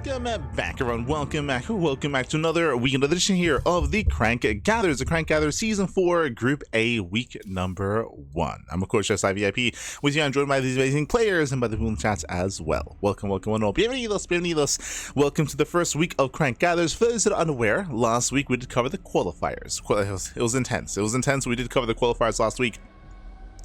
Welcome back, everyone. Welcome back to another weekend edition here of the Crank Gathers, the Crank Gathers Season 4 Group A Week Number 1. I'm of course just VIP with you. I'm joined by these amazing players and by the ByuN chats as well. Welcome one and all. Bienvenidos. Welcome to the first week of Crank Gathers. For those that are unaware, last week we did cover the qualifiers. It was intense. We did cover the qualifiers last week.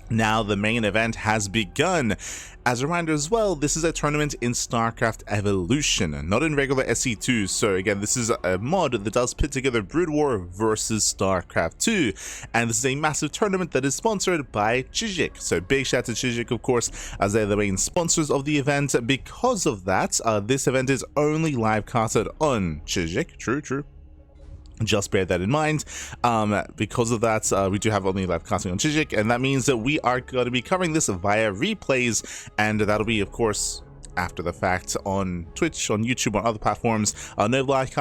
Now the main event has begun. As a reminder as well, this is a tournament in StarCraft Evolution, not in regular SC2. So again, this is a mod that does put together Brood War versus StarCraft 2. And this is a massive tournament that is sponsored by GgMaChine. So big shout out to GgMaChine, of course, as they're the main sponsors of the event. Because of that, this event is only live casted on GgMaChine. True. Just bear that in mind. Because of that, we do have only live casting on GgMaChine, and that means that we are going to be covering this via replays, and that'll be, of course, after the fact on Twitch, on YouTube, on other platforms. No live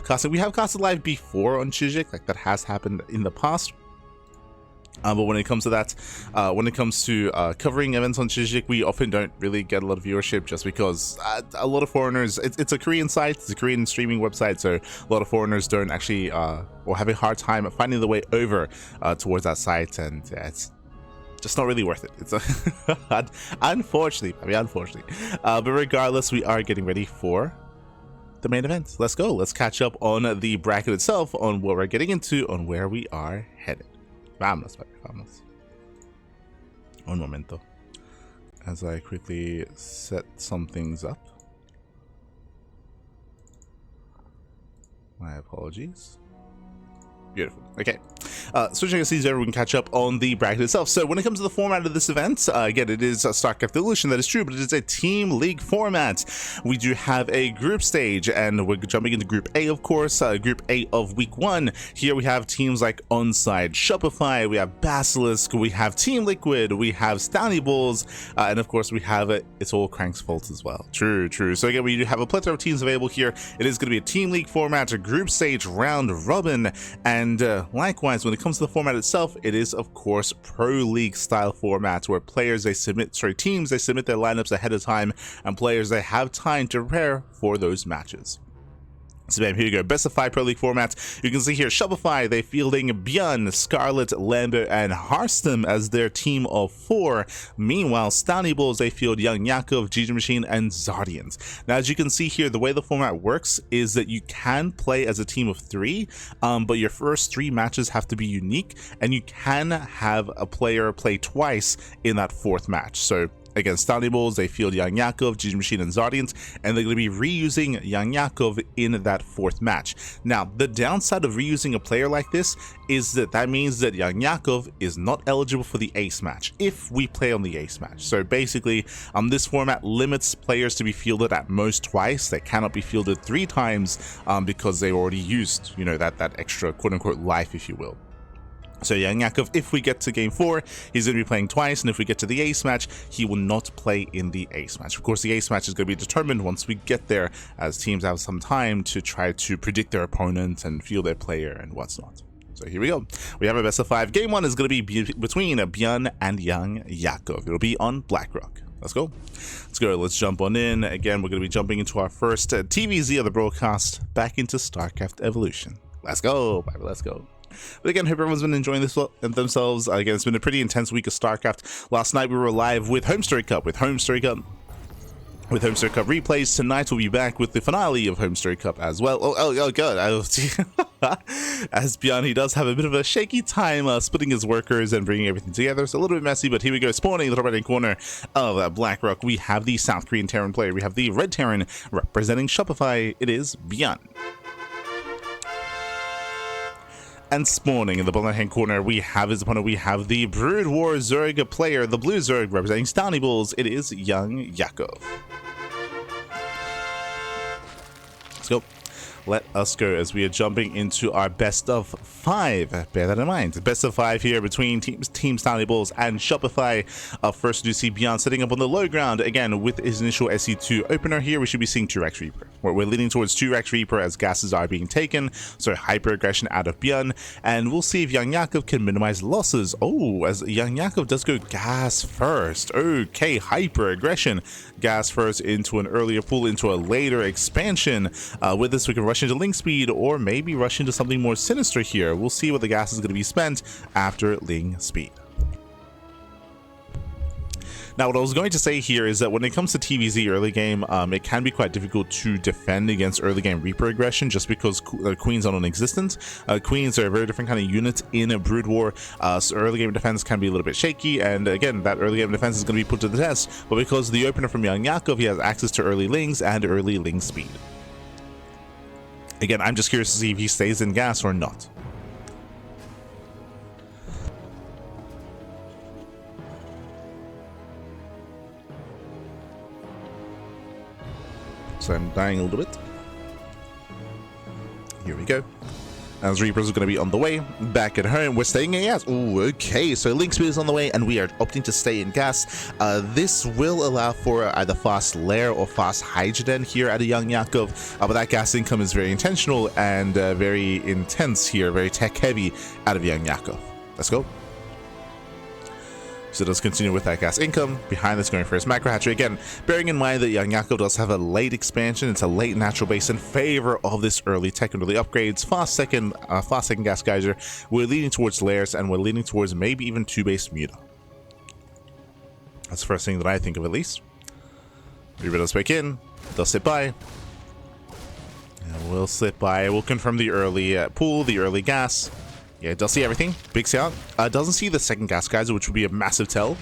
casting. We have casted live before on GgMaChine, like that has happened in the past. But when it comes to that, covering events on GgMaChine, we often don't really get a lot of viewership just because a lot of foreigners, it's a Korean site, it's a Korean streaming website, so a lot of foreigners don't actually, or have a hard time finding the way over towards that site, and it's just not really worth it. It's unfortunately. But regardless, we are getting ready for the main event. Let's go. Let's catch up on the bracket itself, on what we're getting into, on where we are headed. Vámonos. Un momento. As I quickly set some things up. My apologies. Beautiful. Okay. Switching seas there, we can catch up on the bracket itself. So when it comes to the format of this event, again, it is StarCraft Evolution, that is true, but it is a team league format. We do have a group stage, and we're jumping into Group A, of course, Group A of Week 1. Here we have teams like Onside, Shopify, we have Basilisk, we have Team Liquid, we have StalnieBalls, and of course we have It's All Crank's Fault as well. True. So again, we do have a plethora of teams available here. It is going to be a team league format, a group stage, round robin, and likewise, when it comes to the format itself, it is of course pro league style format where teams they submit their lineups ahead of time, and players they have time to prepare for those matches. So bam, here you go, best of 5 pro league format. You can see here Shopify, they fielding ByuN, Scarlett, Lambo, and Harstem as their team of 4. Meanwhile, StalnieBalls, they field YoungYakov, GgMaChine, and ZaRDieNT. Now, as you can see here, the way the format works is that you can play as a team of 3, but your first 3 matches have to be unique, and you can have a player play twice in that 4th match. So again, StalnieBalls, they field YoungYakov, GgMaChine, and ZaRDieNT, and they're going to be reusing YoungYakov in that 4th match. Now, the downside of reusing a player like this is that means that YoungYakov is not eligible for the ace match if we play on the ace match. So basically, this format limits players to be fielded at most twice. They cannot be fielded 3 times because they already used, that extra quote-unquote life, if you will. So YoungYakov, if we get to game 4, he's going to be playing twice, and if we get to the ace match, he will not play in the ace match. Of course, the ace match is going to be determined once we get there, as teams have some time to try to predict their opponent and field their player and what's not. So here we go. We have a best of 5. Game 1 is going to be between ByuN and YoungYakov. It'll be on Blackrock. Let's go. Let's jump on in. Again, we're going to be jumping into our first TVZ of the broadcast, back into StarCraft Evolution. Let's go, baby, let's go. But again, hope everyone's been enjoying this themselves. Again, it's been a pretty intense week of StarCraft. Last night we were live with Home Story Cup, replays. Tonight we'll be back with the finale of Home Story Cup as well. Oh god. As ByuN, he does have a bit of a shaky time splitting his workers and bringing everything together. It's a little bit messy, but here we go. Spawning in the top right hand corner of Blackrock, we have the South Korean Terran player. We have the Red Terran representing Shopify. It is ByuN. And spawning in the bottom right-hand corner, we have his opponent. We have the Brood War Zerg player, the Blue Zerg representing StalnieBalls. It is YoungYakov. Let's go. let us go as we are jumping into our best of 5. Bear that in mind. Best of 5 here between Team StalnieBalls and Shopify. First, you see ByuN setting up on the low ground again with his initial SC2 opener here. We should be seeing 2-Rex Reaper. We're leaning towards 2-Rex Reaper as gases are being taken, so hyper aggression out of ByuN, and we'll see if YoungYakov can minimize losses. Oh, as YoungYakov does go gas first. Okay, hyper aggression. Gas first into an earlier pull into a later expansion. With this, we can rush into Ling speed or maybe rush into something more sinister here. We'll see what the gas is going to be spent after Ling speed. Now, what I was going to say here is that when it comes to TVZ early game, it can be quite difficult to defend against early game Reaper aggression just because Queens are non-existent. Queens are a very different kind of unit in a Brood War, so early game defense can be a little bit shaky, and again, that early game defense is going to be put to the test, but because the opener from YoungYakov, he has access to early Lings and early Ling speed. Again, I'm just curious to see if he stays in gas or not. So I'm dying a little bit. Here we go. As Reapers are going to be on the way. Back at home, we're staying in gas. Oh, okay. So Ling speed is on the way, and we are opting to stay in gas. This will allow for either fast Lair or fast Hydrogen here at a YoungYakov. But that gas income is very intentional and very intense here, very tech heavy out of YoungYakov. Let's go. So let's continue with that gas income. Behind this, going for his macro hatchery. Again, bearing in mind that YoungYakov does have a late expansion. It's a late natural base in favor of this early tech and early upgrades. Fast second gas geyser. We're leaning towards Lairs, and we're leaning towards maybe even 2-base Muta. That's the first thing that I think of, at least. Reaper does break in. They'll sit by. And we'll sit by. We'll confirm the early pool, the early gas. Yeah, it does see everything. Big sound. Doesn't see the second gas geyser, which would be a massive tell.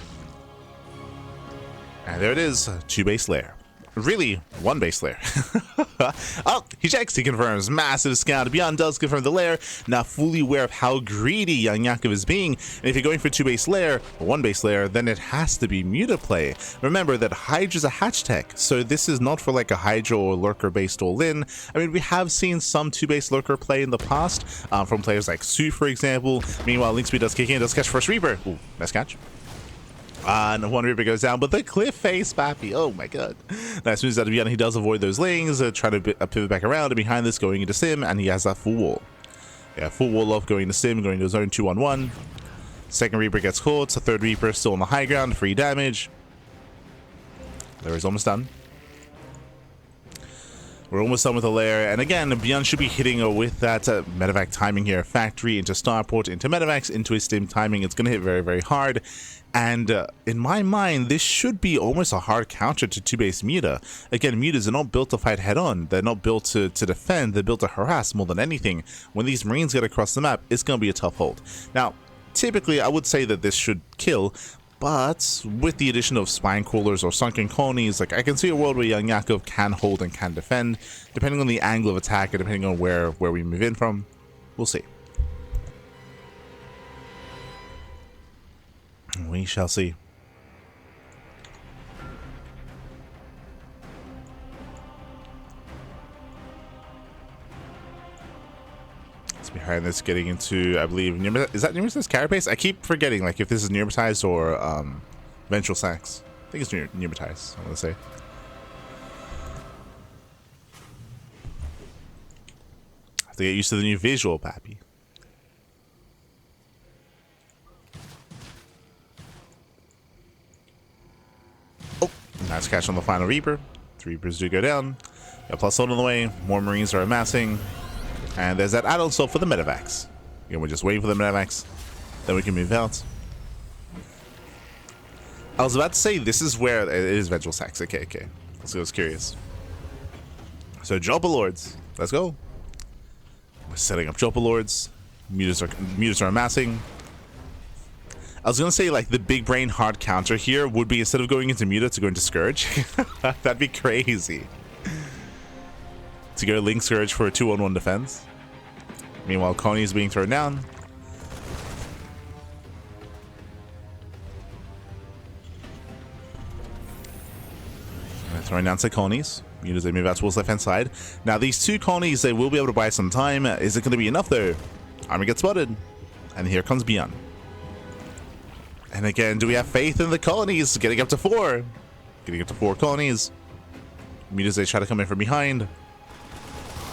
And there it is. 2-base Lair. Really, 1-base Lair. Oh, he checks. He confirms. Massive scout. ByuN does confirm the Lair. Now fully aware of how greedy YoungYakov is being. And if you're going for 2-base Lair, or 1-base Lair, then it has to be Muta play. Remember that Hydra's a hatch tech, so this is not for like a Hydra or Lurker based all-in. I mean, we have seen some 2-base Lurker play in the past, from players like Su, for example. Meanwhile, Ling speed does kick in, does catch first Reaper. Ooh, nice catch. And 1 Reaper goes down, but the cliff face, Pappy. Oh my god. Nice moves out of ByuN. He does avoid those Lings, try to pivot back around, and behind this, going into Sim, and he has that full wall. Yeah, full wall off, going to Sim, going to zone 2-on-1. Second Reaper gets caught, so third Reaper still on the high ground, free damage. There is almost done. We're almost done with the Lair, and again, ByuN should be hitting with that medevac timing here. Factory into Starport, into medevacs, into his stim timing. It's going to hit very, very hard. And in my mind, this should be almost a hard counter to 2-base Muta. Again, Mutas are not built to fight head-on. They're not built to defend. They're built to harass more than anything. When these Marines get across the map, it's going to be a tough hold. Now, typically, I would say that this should kill, but with the addition of Spine Crawlers or Sunken Colonies, like I can see a world where YoungYakov can hold and can defend, depending on the angle of attack and depending on where we move in from. We'll see. We shall see. It's behind this, getting into, I believe, is that Pneumatized Carapace? I keep forgetting, like, if this is Pneumatized or Ventral Sax. I think it's Pneumatized, I want to say. I have to get used to the new visual, Pappy. Nice catch on the final Reaper. 3 Reapers do go down. Got +1 on the way. More Marines are amassing. And there's that add-on soul for the medevacs. Again, we're just waiting for the medevacs. Then we can move out. I was about to say this is where it is Vengeful Sax. Okay. I was curious. So Joppa Lords. Let's go. We're setting up Joppa Lords. Mutas are amassing. I was gonna say, like, the big brain hard counter here would be, instead of going into Muta, to go into Scourge. That'd be crazy. To go Link Scourge for a 2-on-1 defense. Meanwhile, Coney is being thrown down. Throwing down Coney's. Mutas, they move out towards left-hand side. Now, these two colonies, they will be able to buy some time. Is it going to be enough, though? Army gets spotted. And here comes ByuN. And again, do we have faith in the colonies? Getting up to 4. Getting up to 4 colonies. Mutas, they try to come in from behind.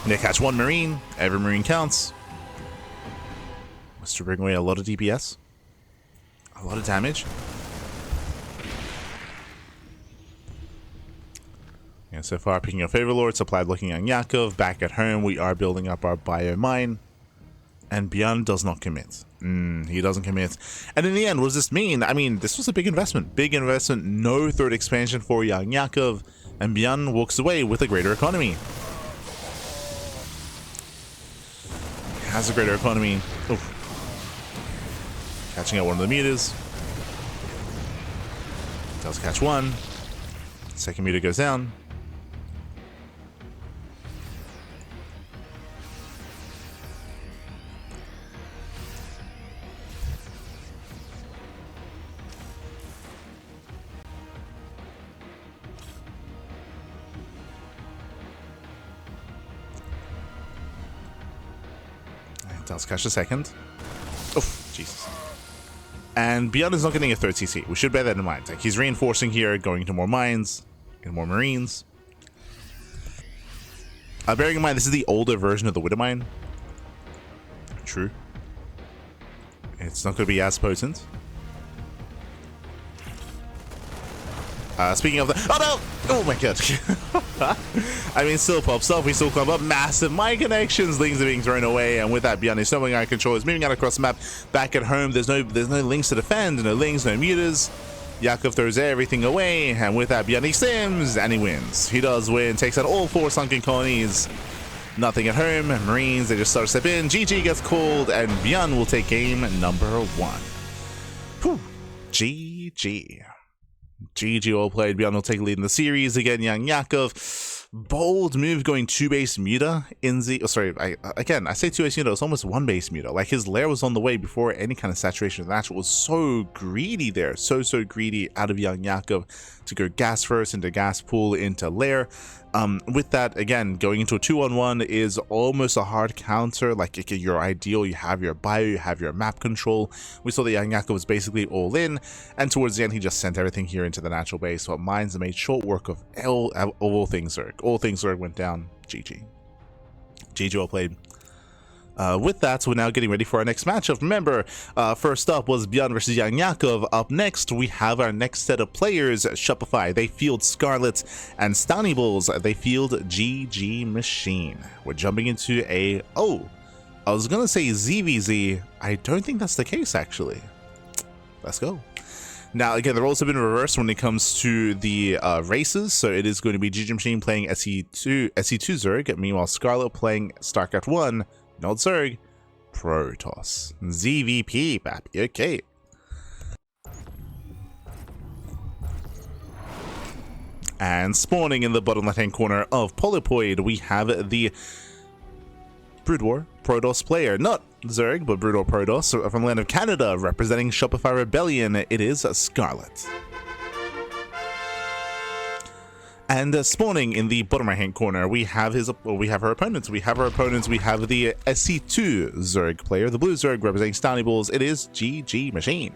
They catch 1 Marine. Every Marine counts. Must bring away a lot of DPS. A lot of damage. And so far, picking up Overlord, supplied looking YoungYakov. Back at home, we are building up our ByuN. And ByuN does not commit. He doesn't commit. And in the end, what does this mean? I mean, this was a big investment. Big investment. No third expansion for YoungYakov. And ByuN walks away with a greater economy. Has a greater economy. Oof. Catching out one of the mutas. Does catch 1. Second muta goes down. Does catch the second. Oh, Jesus. And ByuN is not getting a third CC. We should bear that in mind. Like, he's reinforcing here, going into more mines and more Marines. Bearing in mind, this is the older version of the Widowmine. True. It's not going to be as potent. Speaking of the... Oh, no! Oh, my God. I mean, still pops up. We still climb up. Massive mine connections. Lings are being thrown away. And with that, ByuN is snowing out of control. He's moving out across the map. Back at home, there's no Lings to defend. No Lings, no mutas. Yakov throws everything away. And with that, ByuN sims. And he wins. He does win. Takes out all 4 sunken colonies. Nothing at home. Marines, they just start to step in. GG gets called. And ByuN will take game number 1. Whew. GG. GG all played. ByuN will take lead in the series. Again, YoungYakov. Bold move going 2 base muta in the... Oh, sorry. I say 2 base muta. It's almost 1 base muta. Like, his lair was on the way before any kind of saturation of the match. It was so greedy there. So greedy out of YoungYakov to go gas first into gas pool into lair. With that, again, going into a 2-on-1 is almost a hard counter. Like, you're ideal. You have your bio, you have your map control. We saw that YoungYakov was basically all in, and towards the end, he just sent everything here into the natural base. So mines made short work of all things ZaRD. All things ZaRD went down. GG. GG well played. With that, we're now getting ready for our next matchup. Remember, first up was ByuN versus YoungYakov. Up next, we have our next set of players. Shopify, they field Scarlett, and StalnieBalls, they field GgMaChine. We're jumping into a... Oh, I was going to say ZVZ. I don't think that's the case, actually. Let's go. Now, again, the roles have been reversed when it comes to the races. So it is going to be GgMaChine playing SE2 ZaRD. Meanwhile, Scarlett playing StarCraft 1. Not ZaRD, Protoss. ZVP, baby. Okay. And spawning in the bottom left-hand corner of Polypoid, we have the Brood War Protoss player. Not ZaRD, but Brood War Protoss from the land of Canada, representing Shopify Rebellion. It is Scarlett. And spawning in the bottom right-hand corner, we have her opponents. We have the SE2 ZaRD player, the blue ZaRD representing StalnieBalls. It is GgMaChine.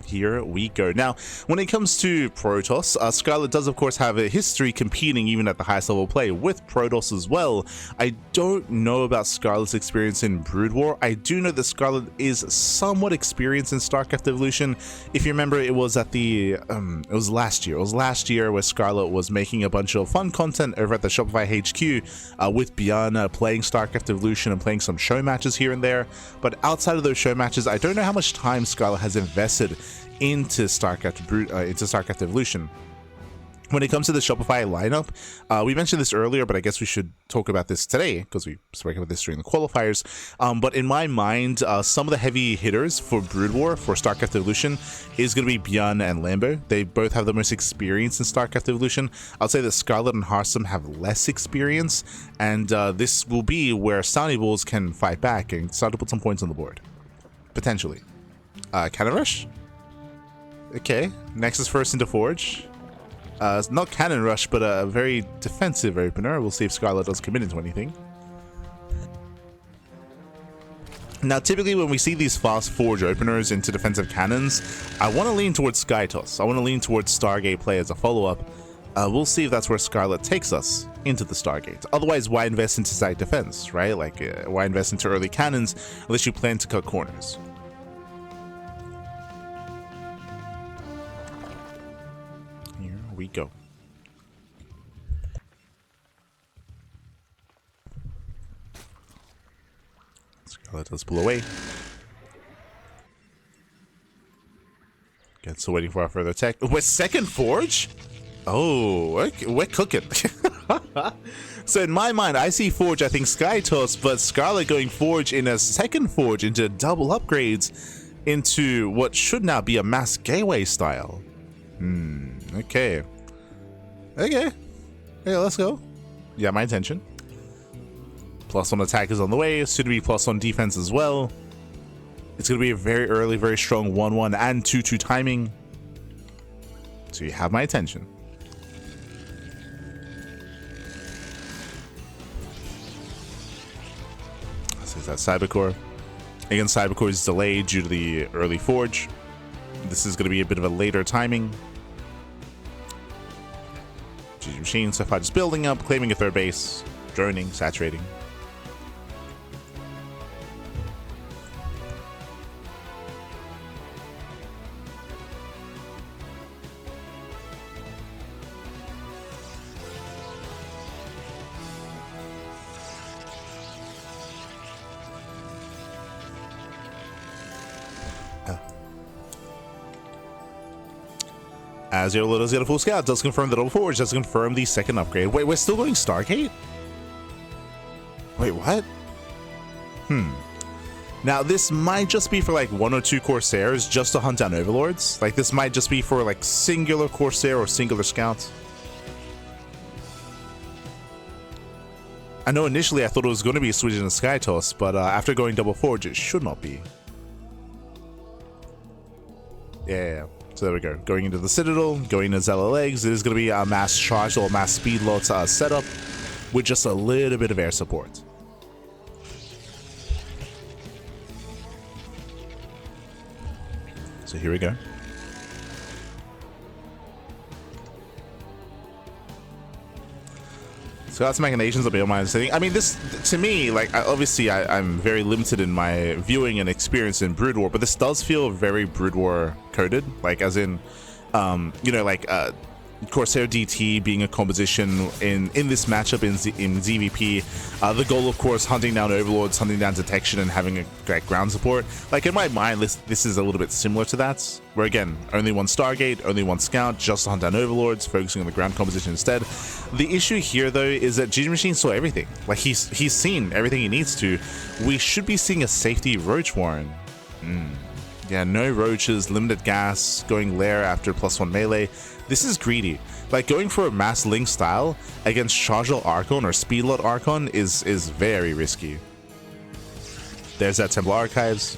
Here we go. Now, when it comes to Protoss, Scarlett does, of course, have a history competing even at the highest level play with Protoss as well. I don't know about Scarlett's experience in Brood War. I do know that Scarlett is somewhat experienced in StarCraft Evolution. If you remember, it was at the it was last year. It was last year where Scarlett was making a bunch of fun content over at the Shopify HQ with ByuN, playing StarCraft Evolution and playing some show matches here and there. But outside of those show matches, I don't know how much time Scarlett has invested into StarCraft Evolution. When it comes to the Shopify lineup, we mentioned this earlier, but I guess we should talk about this today because we spoke about this during the qualifiers. But in my mind, some of the heavy hitters for Brood War for StarCraft Evolution is going to be ByuN and Lambo. They both have the most experience in StarCraft Evolution. I'll say that Scarlett and Harstem have less experience, and this will be where StalnieBalls can fight back and start to put some points on the board. Potentially. Cannon Rush? Okay, Nexus first into Forge. It's not Cannon Rush, but a very defensive opener. We'll see if Scarlett does commit into anything. Now, typically when we see these fast Forge openers into defensive cannons, I want to lean towards Sky Toss. I want to lean towards Stargate play as a follow-up. We'll see if that's where Scarlett takes us into the Stargate. Otherwise, why invest into side defense, right? Like, why invest into early cannons unless you plan to cut corners? Here we go. Scarlett does pull away. Again, still waiting for our further attack. With second Forge? Oh, we're cooking. So in my mind, I see Forge, I think Sky Toss, but Scarlett going Forge in a second Forge into double upgrades into what should now be a mass gateway style. Okay. Okay. Yeah, let's go. Yeah, my intention. +1 attack is on the way, soon to be +1 defense as well. It's going to be a very early, very strong 1-1 and 2-2 timing. So you have my attention. This is that Cybercore. Again, Cybercore is delayed due to the early Forge. This is going to be a bit of a later timing. GgMaChine so far just building up, claiming a third base, droning, saturating. As Zero Little's got a full scout, does confirm the double Forge, does confirm the second upgrade. Wait, we're still going Stargate? Wait, what? Now, this might just be for like 1 or 2 Corsairs just to hunt down Overlords. Like, this might just be for like singular Corsair or singular Scouts. I know initially I thought it was going to be a switch in a Sky Toss, but after going double Forge, it should not be. Yeah. So there we go. Going into the Citadel, going to Zella Legs. It is going to be a mass charge or mass speed lot setup with just a little bit of air support. So here we go. So that's Machinations will be on my understanding. I mean, this, to me, like, obviously I'm very limited in my viewing and experience in Brood War, but this does feel very Brood War coded, like, as in, you know, like, Corsair DT being a composition in this matchup in ZVP. The goal, of course, hunting down Overlords, hunting down detection, and having a great ground support. Like, in my mind, this is a little bit similar to that, where, again, only one Stargate, only one Scout, just to hunt down Overlords, focusing on the ground composition instead. The issue here, though, is that GgMaChine saw everything. Like, he's seen everything he needs to. We should be seeing a safety Roach Warren. Yeah, no Roaches, limited gas, going Lair after +1 melee. This is greedy. Like, going for a mass link style against Chargel Archon or Speedlot Archon is very risky. There's that Templar Archives.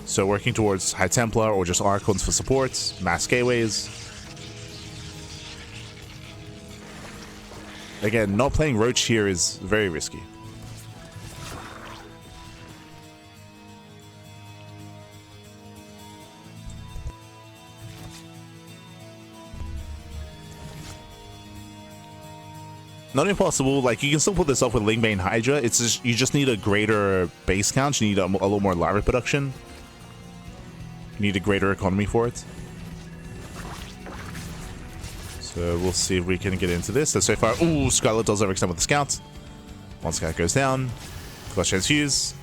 So working towards High Templar or just Archons for supports, mass gateways. Again, not playing Roach here is very risky. Not impossible. Like, you can still pull this off with Lingbane Hydra. It's just, you just need a greater base count. You need a little more larva production. You need a greater economy for it. So we'll see if we can get into this. So far, ooh, Scarlett does overextend with the Scout. One Scout goes down. Clutch Transfuse.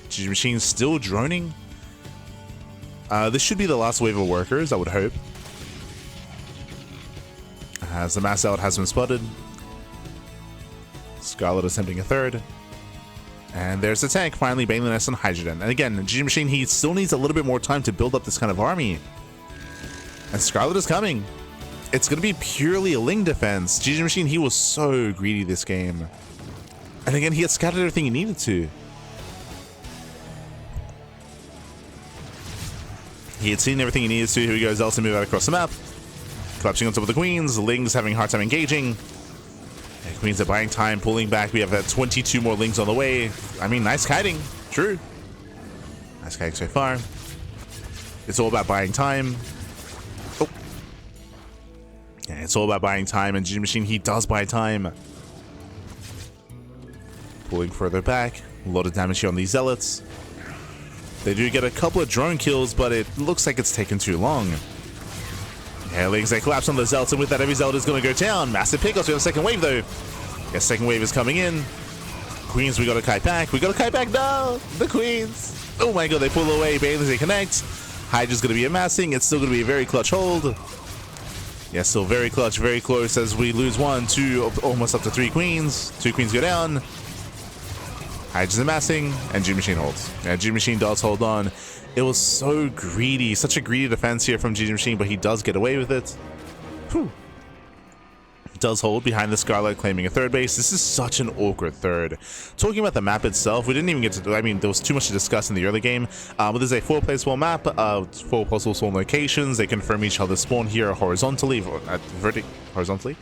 GgMaChine still droning. This should be the last wave of workers, I would hope. As the mass out has been spotted. Scarlett attempting a third. And there's the tank, finally Baneliness and Hydrogen. And again, GgMaChine, he still needs a little bit more time to build up this kind of army. And Scarlett is coming. It's going to be purely a Ling defense. GgMaChine, he was so greedy this game. And again, he had scattered everything he needed to. He had seen everything he needed to. Here we go, Zelton move out across the map. Collapsing on top of the queens. Lings having a hard time engaging. And queens are buying time, pulling back. We have 22 more Lings on the way. I mean, nice kiting. True. Nice kiting so far. It's all about buying time. Oh. Yeah, it's all about buying time. And GgMaChine, he does buy time. Pulling further back. A lot of damage here on these Zealots. They do get a couple of drone kills, but it looks like it's taken too long. Yeah, Lings, they collapse on the Zealots, and with that, every Zealot is going to go down. Massive pickups. We have a second wave, though. Yeah, second wave is coming in. Queens, we got to kite back. We got to kite back. No! The Queens. Oh my god, they pull away. Banelings, they connect. Hydra's going to be amassing. It's still going to be a very clutch hold. Yeah, still very clutch, very close as we lose 1, 2, almost up to 3 Queens. 2 Queens go down. Hydra's amassing, and GgMaChine holds. Yeah, GgMaChine does hold on. It was so greedy, such a greedy defense here from GgMaChine, but he does get away with it. Whew. Does hold behind the Scarlett, claiming a third base. This is such an awkward third. Talking about the map itself, we didn't even get to, I mean, there was too much to discuss in the early game, but there's a 4 place spawn map, 4 possible spawn locations. They confirm each other's spawn here horizontally, horizontally,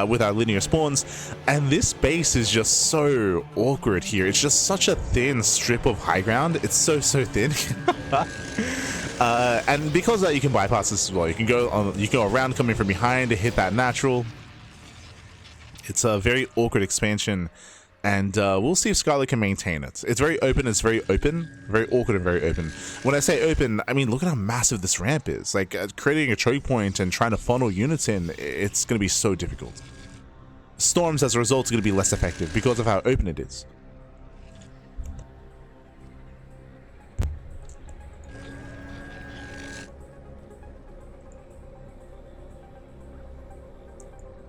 with our linear spawns, and this base is just so awkward here. It's just such a thin strip of high ground. It's so thin. And because of that, you can bypass this as well. You can go around, coming from behind to hit that natural. It's a very awkward expansion, and we'll see if Scarlett can maintain it. It's very open. It's very open, very awkward and very open. When I say open, I mean look at how massive this ramp is. Like creating a choke point and trying to funnel units in, it's going to be so difficult. Storms, as a result, are going to be less effective because of how open it is.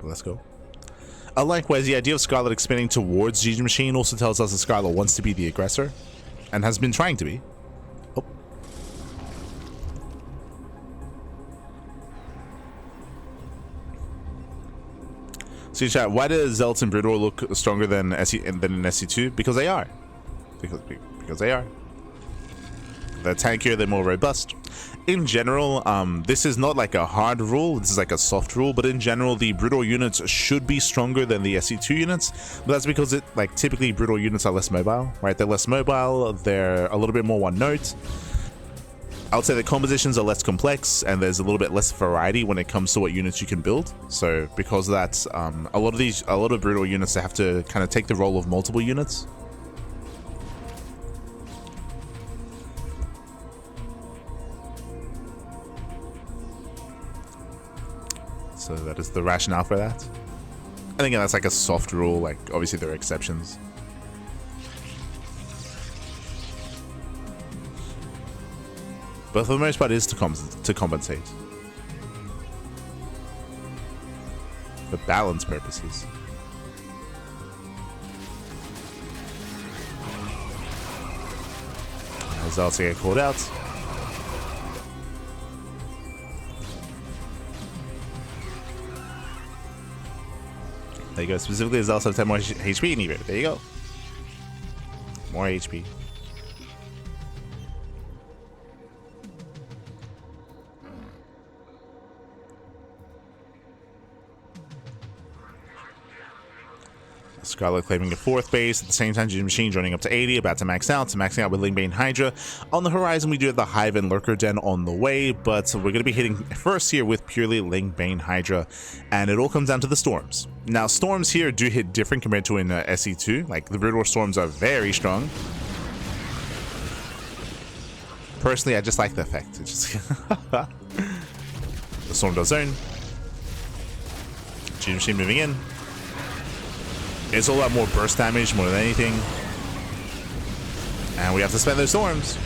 Let's go. Likewise, the idea of Scarlett expanding towards GgMaChine also tells us that Scarlett wants to be the aggressor, and has been trying to be. Oh. So chat, why does Zealot and Broodor look stronger than in SC2? Because they are. Because they are. They're tankier, they're more robust. In general, this is not like a hard rule, this is like a soft rule, but in general, the Broodor units should be stronger than the SC2 units, but that's because typically Broodor units are less mobile, right? They're less mobile, they're a little bit more one note. I would say the compositions are less complex, and there's a little bit less variety when it comes to what units you can build. So because of that, a lot of Broodor units, they have to kind of take the role of multiple units. So that is the rationale for that. And again, that's like a soft rule, like obviously there are exceptions. But for the most part, it is to compensate. For balance purposes. As also get called out. There you go. Specifically, there's also 10 more HP in here. There you go. More HP. Scarlett claiming a 4th base. At the same time, GgMaChine joining up to 80, about to max out. So maxing out with Lingbane Hydra. On the horizon, we do have the Hive and Lurker Den on the way, but we're going to be hitting first here with purely Lingbane Hydra, and it all comes down to the Storms. Now, Storms here do hit different compared to in SC2. Like, the Broodor Storms are very strong. Personally, I just like the effect. It's just the Storm does zone. GgMaChine moving in. It's all about more burst damage more than anything. And we have to spend those Storms.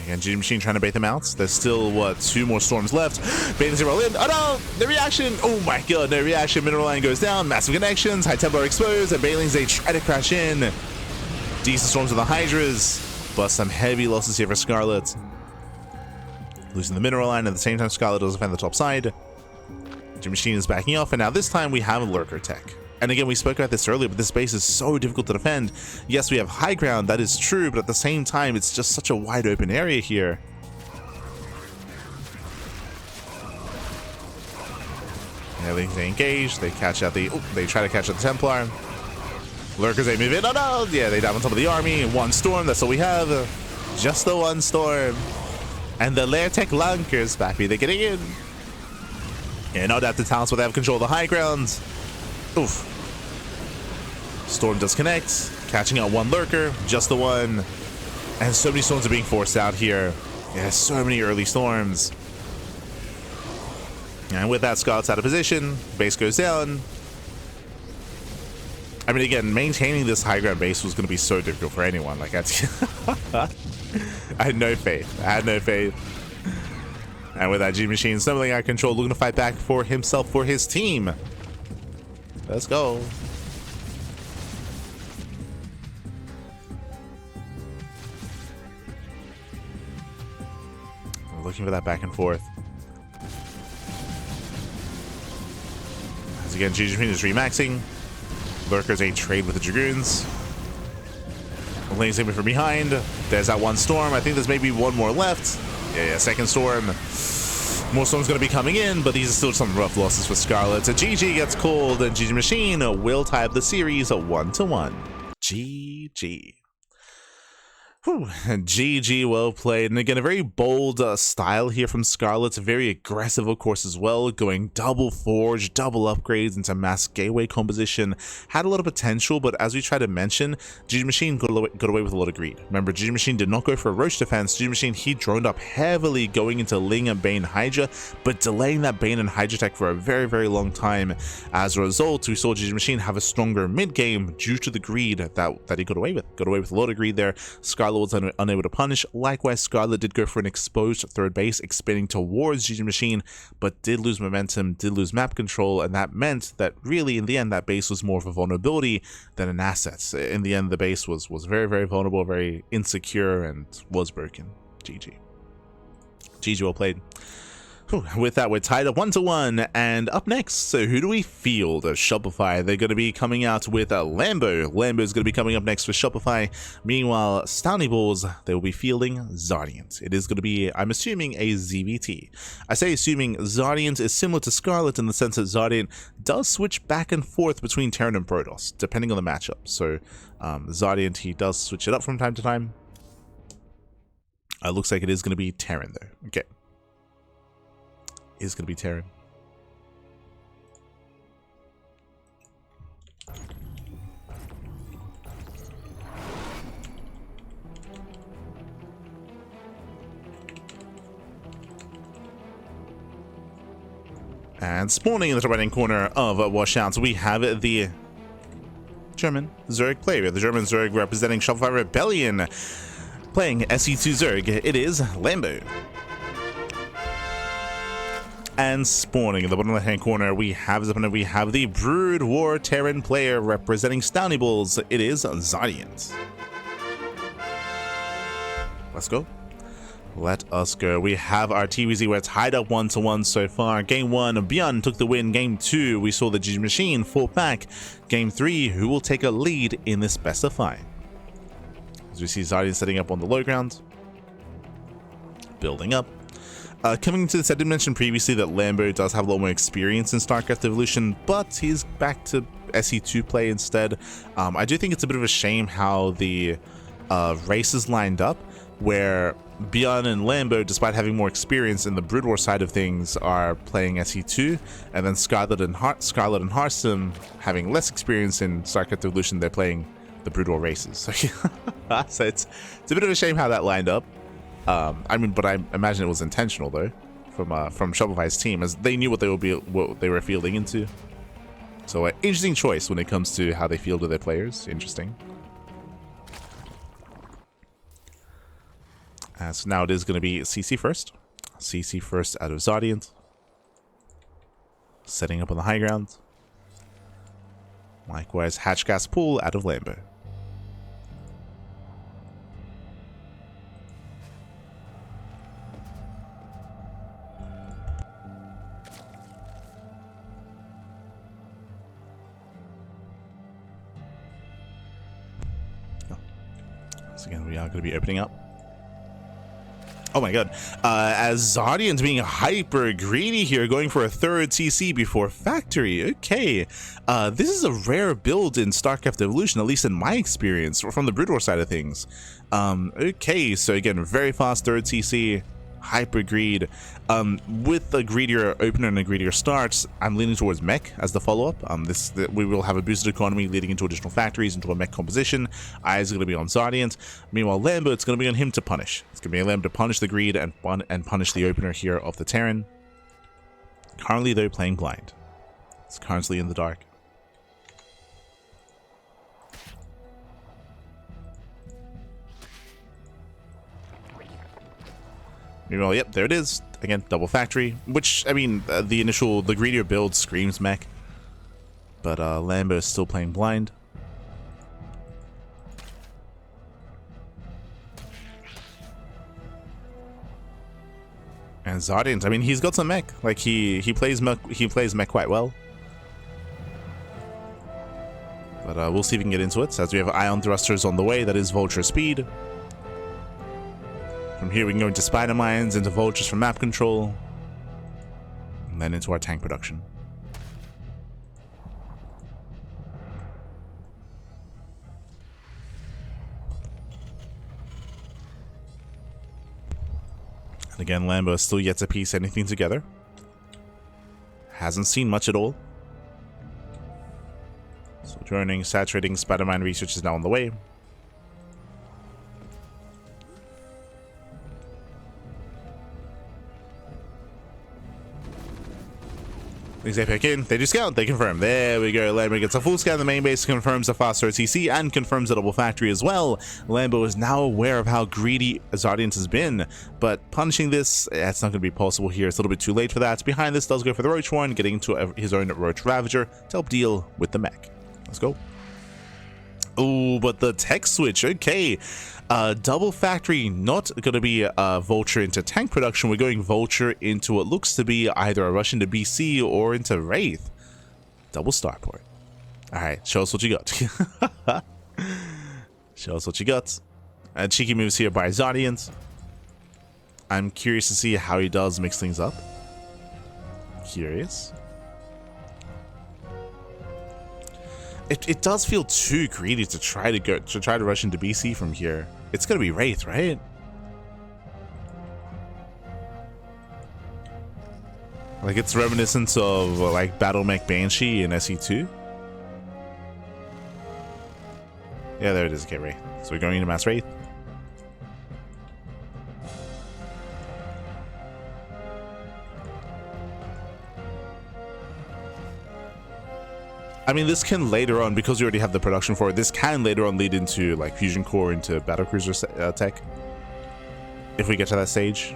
Again, GgMaChine trying to bait them out. There's still, what, 2 more Storms left. Baiting to roll in. Oh no! The reaction! Oh my god, no reaction. Mineral line goes down. Massive connections. High Templar exposed. And Banelings, they try to crash in. Decent Storms with the Hydras. But some heavy losses here for Scarlett. Losing the mineral line. At the same time, Scarlett does defend the top side. GgMaChine is backing off. And now this time we have a Lurker tech. And again, we spoke about this earlier, but this base is so difficult to defend. Yes, we have high ground, that is true, but at the same time, it's just such a wide open area here. Yeah, they engage. They catch out the. Oh, they try to catch out the Templar. Lurkers, they move in. Oh no! Yeah, they dive on top of the army. One storm. That's all we have. Just the one storm. And the Lair Tech Lunkers, Bappy, they're getting in. Yeah, no doubt the talents will have control of the high ground. Oof. Storm does connect. Catching out one Lurker. Just the one. And so many storms are being forced out here. Yeah, so many early storms. And with that, Scarlett's out of position. Base goes down. I mean, again, maintaining this high ground base was going to be so difficult for anyone. Like, that's I had no faith. I had no faith. And with that, GgMaChine stumbling out of control, looking to fight back for himself, for his team. Let's go. We're looking for that back and forth. As again, GgMaChine is remaxing. Lurkers a trade with the Dragoons. Lane's aiming from behind. There's that one storm. I think there's maybe one more left. Yeah, second storm. More storms going to be coming in, but these are still some rough losses for Scarlett. So GG gets called, and GgMaChine will tie up the series 1-1. GG. Whew. GG, well played. And again, a very bold style here from Scarlett. Very aggressive, of course, as well. Going double forge, double upgrades into mass gateway composition. Had a lot of potential, but as we try to mention, GgMaChine got away with a lot of greed. Remember, GgMaChine did not go for a Roach defense. GgMaChine, he droned up heavily going into Ling and Bane Hydra, but delaying that Bane and Hydra tech for a very, very long time. As a result, we saw GgMaChine have a stronger mid-game due to the greed that he got away with. Got away with a lot of greed there. Scarlett was unable to punish. Likewise, Scarlett did go for an exposed third base, expanding towards GgMaChine, but did lose momentum, did lose map control, and that meant that really, in the end, that base was more of a vulnerability than an asset. In the end, the base was very, very vulnerable, very insecure, and was broken. GG. GG, well played. With that, we're tied up 1-1, and up next, so who do we field? Shopify. They're going to be coming out with a Lambo. Lambo is going to be coming up next for Shopify. Meanwhile, StalnieBalls, they will be fielding ZaRDieNT. It is going to be, I'm assuming, a ZVT. I say assuming ZaRDieNT is similar to Scarlett in the sense that ZaRDieNT does switch back and forth between Terran and Protoss, depending on the matchup. So, ZaRDieNT, he does switch it up from time to time. Looks like it is going to be Terran, though. Okay. Is going to be Terran. And spawning in the top right hand corner of Washouts, we have the German Zerg player. The German Zerg representing Shopify Rebellion, playing SE2 Zerg. It is Lambo. And spawning in the bottom left-hand corner, we have the Brood War Terran player representing StalnieBalls. It is ZaRDieNT. Let's go. Let us go. We have our TVZ. We're tied up 1-1 so far. Game 1, ByuN took the win. Game 2, we saw the GgMaChine fought back. Game 3, who will take a lead in this best of 5? As we see ZaRDieNT setting up on the low ground. Building up. Coming into this, I did mention previously that Lambo does have a lot more experience in StarCraft Evolution, but he's back to SE2 play instead. I do think it's a bit of a shame how the races lined up, where ByuN and Lambo, despite having more experience in the Brood War side of things, are playing SE2, and then Scarlett and Harstem, having less experience in StarCraft Evolution, they're playing the Brood War races. So it's a bit of a shame how that lined up. I mean, but I imagine it was intentional though, from Shopify's team, as they knew what they were fielding into. So, interesting choice when it comes to how they fielded their players. Interesting. So now it is going to be CC first. CC first out of ZaRDieNT. Setting up on the high ground. Likewise, Hatch Gas Pool out of Lambo. Again, we are going to be opening up. Oh my god. As ZaRDieNT being hyper greedy here, going for a third TC before factory. Okay. This is a rare build in StarCraft Evolution, at least in my experience, from the Brood War side of things. Okay, so again, very fast third TC, hyper greed. With a greedier opener and a greedier start, I'm leaning towards mech as the follow-up. We will have a boosted economy leading into additional factories, into a mech composition. Eyes are going to be on ZaRDieNT. Meanwhile, Lambo, it's going to be on him to punish. It's going to be on Lambo to punish the greed and punish the opener here of the Terran. Currently, they're playing blind. It's currently in the dark. Meanwhile, yep, there it is. Again, double factory, which, I mean, the greedier build screams mech. But Lambo is still playing blind. And ZaRDieNT, I mean, he's got some mech. Like, he plays mech quite well. But we'll see if we can get into it. As we have ion thrusters on the way, that is vulture speed. From here, we can go into spider mines, into vultures for map control, and then into our tank production. And again, Lambo is still yet to piece anything together. Hasn't seen much at all. So joining, saturating, spider mine research is now on the way. They pick in, they do scout, they confirm. There we go. Lambo gets a full scan of the main base, confirms a faster OTC, and confirms a double factory as well. Lambo is now aware of how greedy ZaRDieNT has been, but punishing this, that's not going to be possible here. It's a little bit too late for that. Behind this does go for the Roach one, getting into his own Roach Ravager to help deal with the mech. Let's go. Oh, but the tech switch, okay. Double factory, not going to be vulture into tank production. We're going vulture into what looks to be either a rush into BC or into Wraith. Double starport. Alright, show us what you got. Show us what you got. Cheeky moves here by ZaRDieNT. I'm curious to see how he does mix things up. Curious. It does feel too greedy to try to rush into BC from here. It's gonna be Wraith, right? Like, it's reminiscent of like Battle Mech Banshee in SE2. Yeah, there it is. Okay, Wraith. So we're going into Mass Wraith. I mean, this can later on, because we already have the production for it, this can later on lead into like Fusion Core, into Battlecruiser tech. If we get to that stage.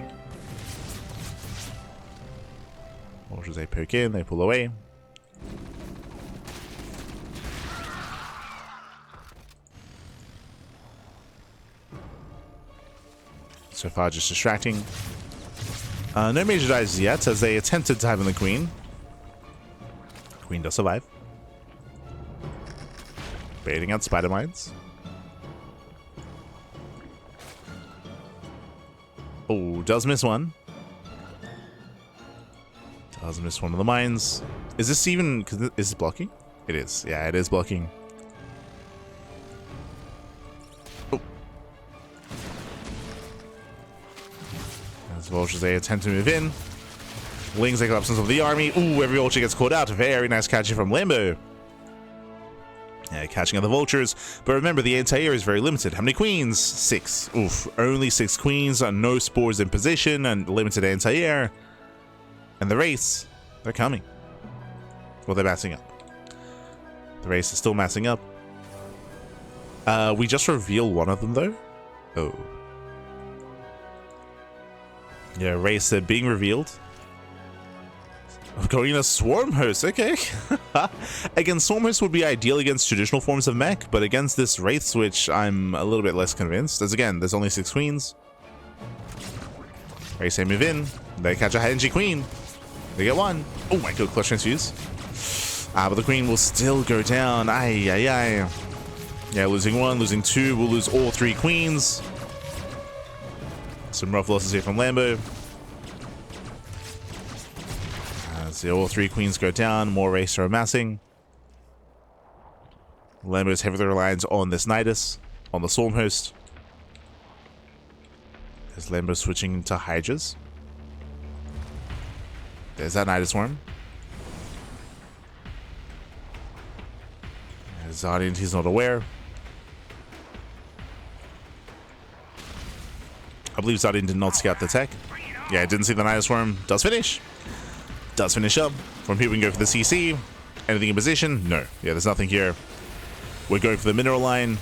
Vultures, they poke in, they pull away. So far, just distracting. No major dives yet, as they attempt to dive on the Queen. Queen does survive. Baiting out spider mines. Oh, does miss one. Does miss one of the mines. Is this even... is it blocking? It is. Yeah, it is blocking. Oh. As vultures, they attempt to move in. Lings take up some of the army. Ooh, every vulture gets caught out. Very nice catching from Lambo. Yeah, catching other vultures, but remember the anti-air is very limited. How many queens? 6. Oof, only 6 queens, no spores in position, and limited anti-air. And the race, they're coming. Well, they're massing up. The race is still massing up. We just reveal one of them though. Oh. Yeah, race being revealed. Going a Swarm Host, okay. Again, Swarm Host would be ideal against traditional forms of mech, but against this Wraith switch, I'm a little bit less convinced. As again, there's only 6 queens. Race, they move in. They catch a high-energy queen. They get one. Oh my god, clutch transfuse. But the queen will still go down. Ay, ay, ay. Yeah, losing 1, losing 2. We'll lose all 3 queens. Some rough losses here from Lambo. As all 3 queens go down, more wraiths are amassing. Lambo is heavily reliant on this Nidus, on the Storm Host. There's Lambo switching to Hydras. There's that Nidus Worm. ZaRDieNT, he's not aware. I believe ZaRDieNT did not scout the tech. Yeah, didn't see the Nidus Worm. Does finish. Does finish up. From here we can go for the CC. Anything in position? No. Yeah, there's nothing here. We're going for the mineral line.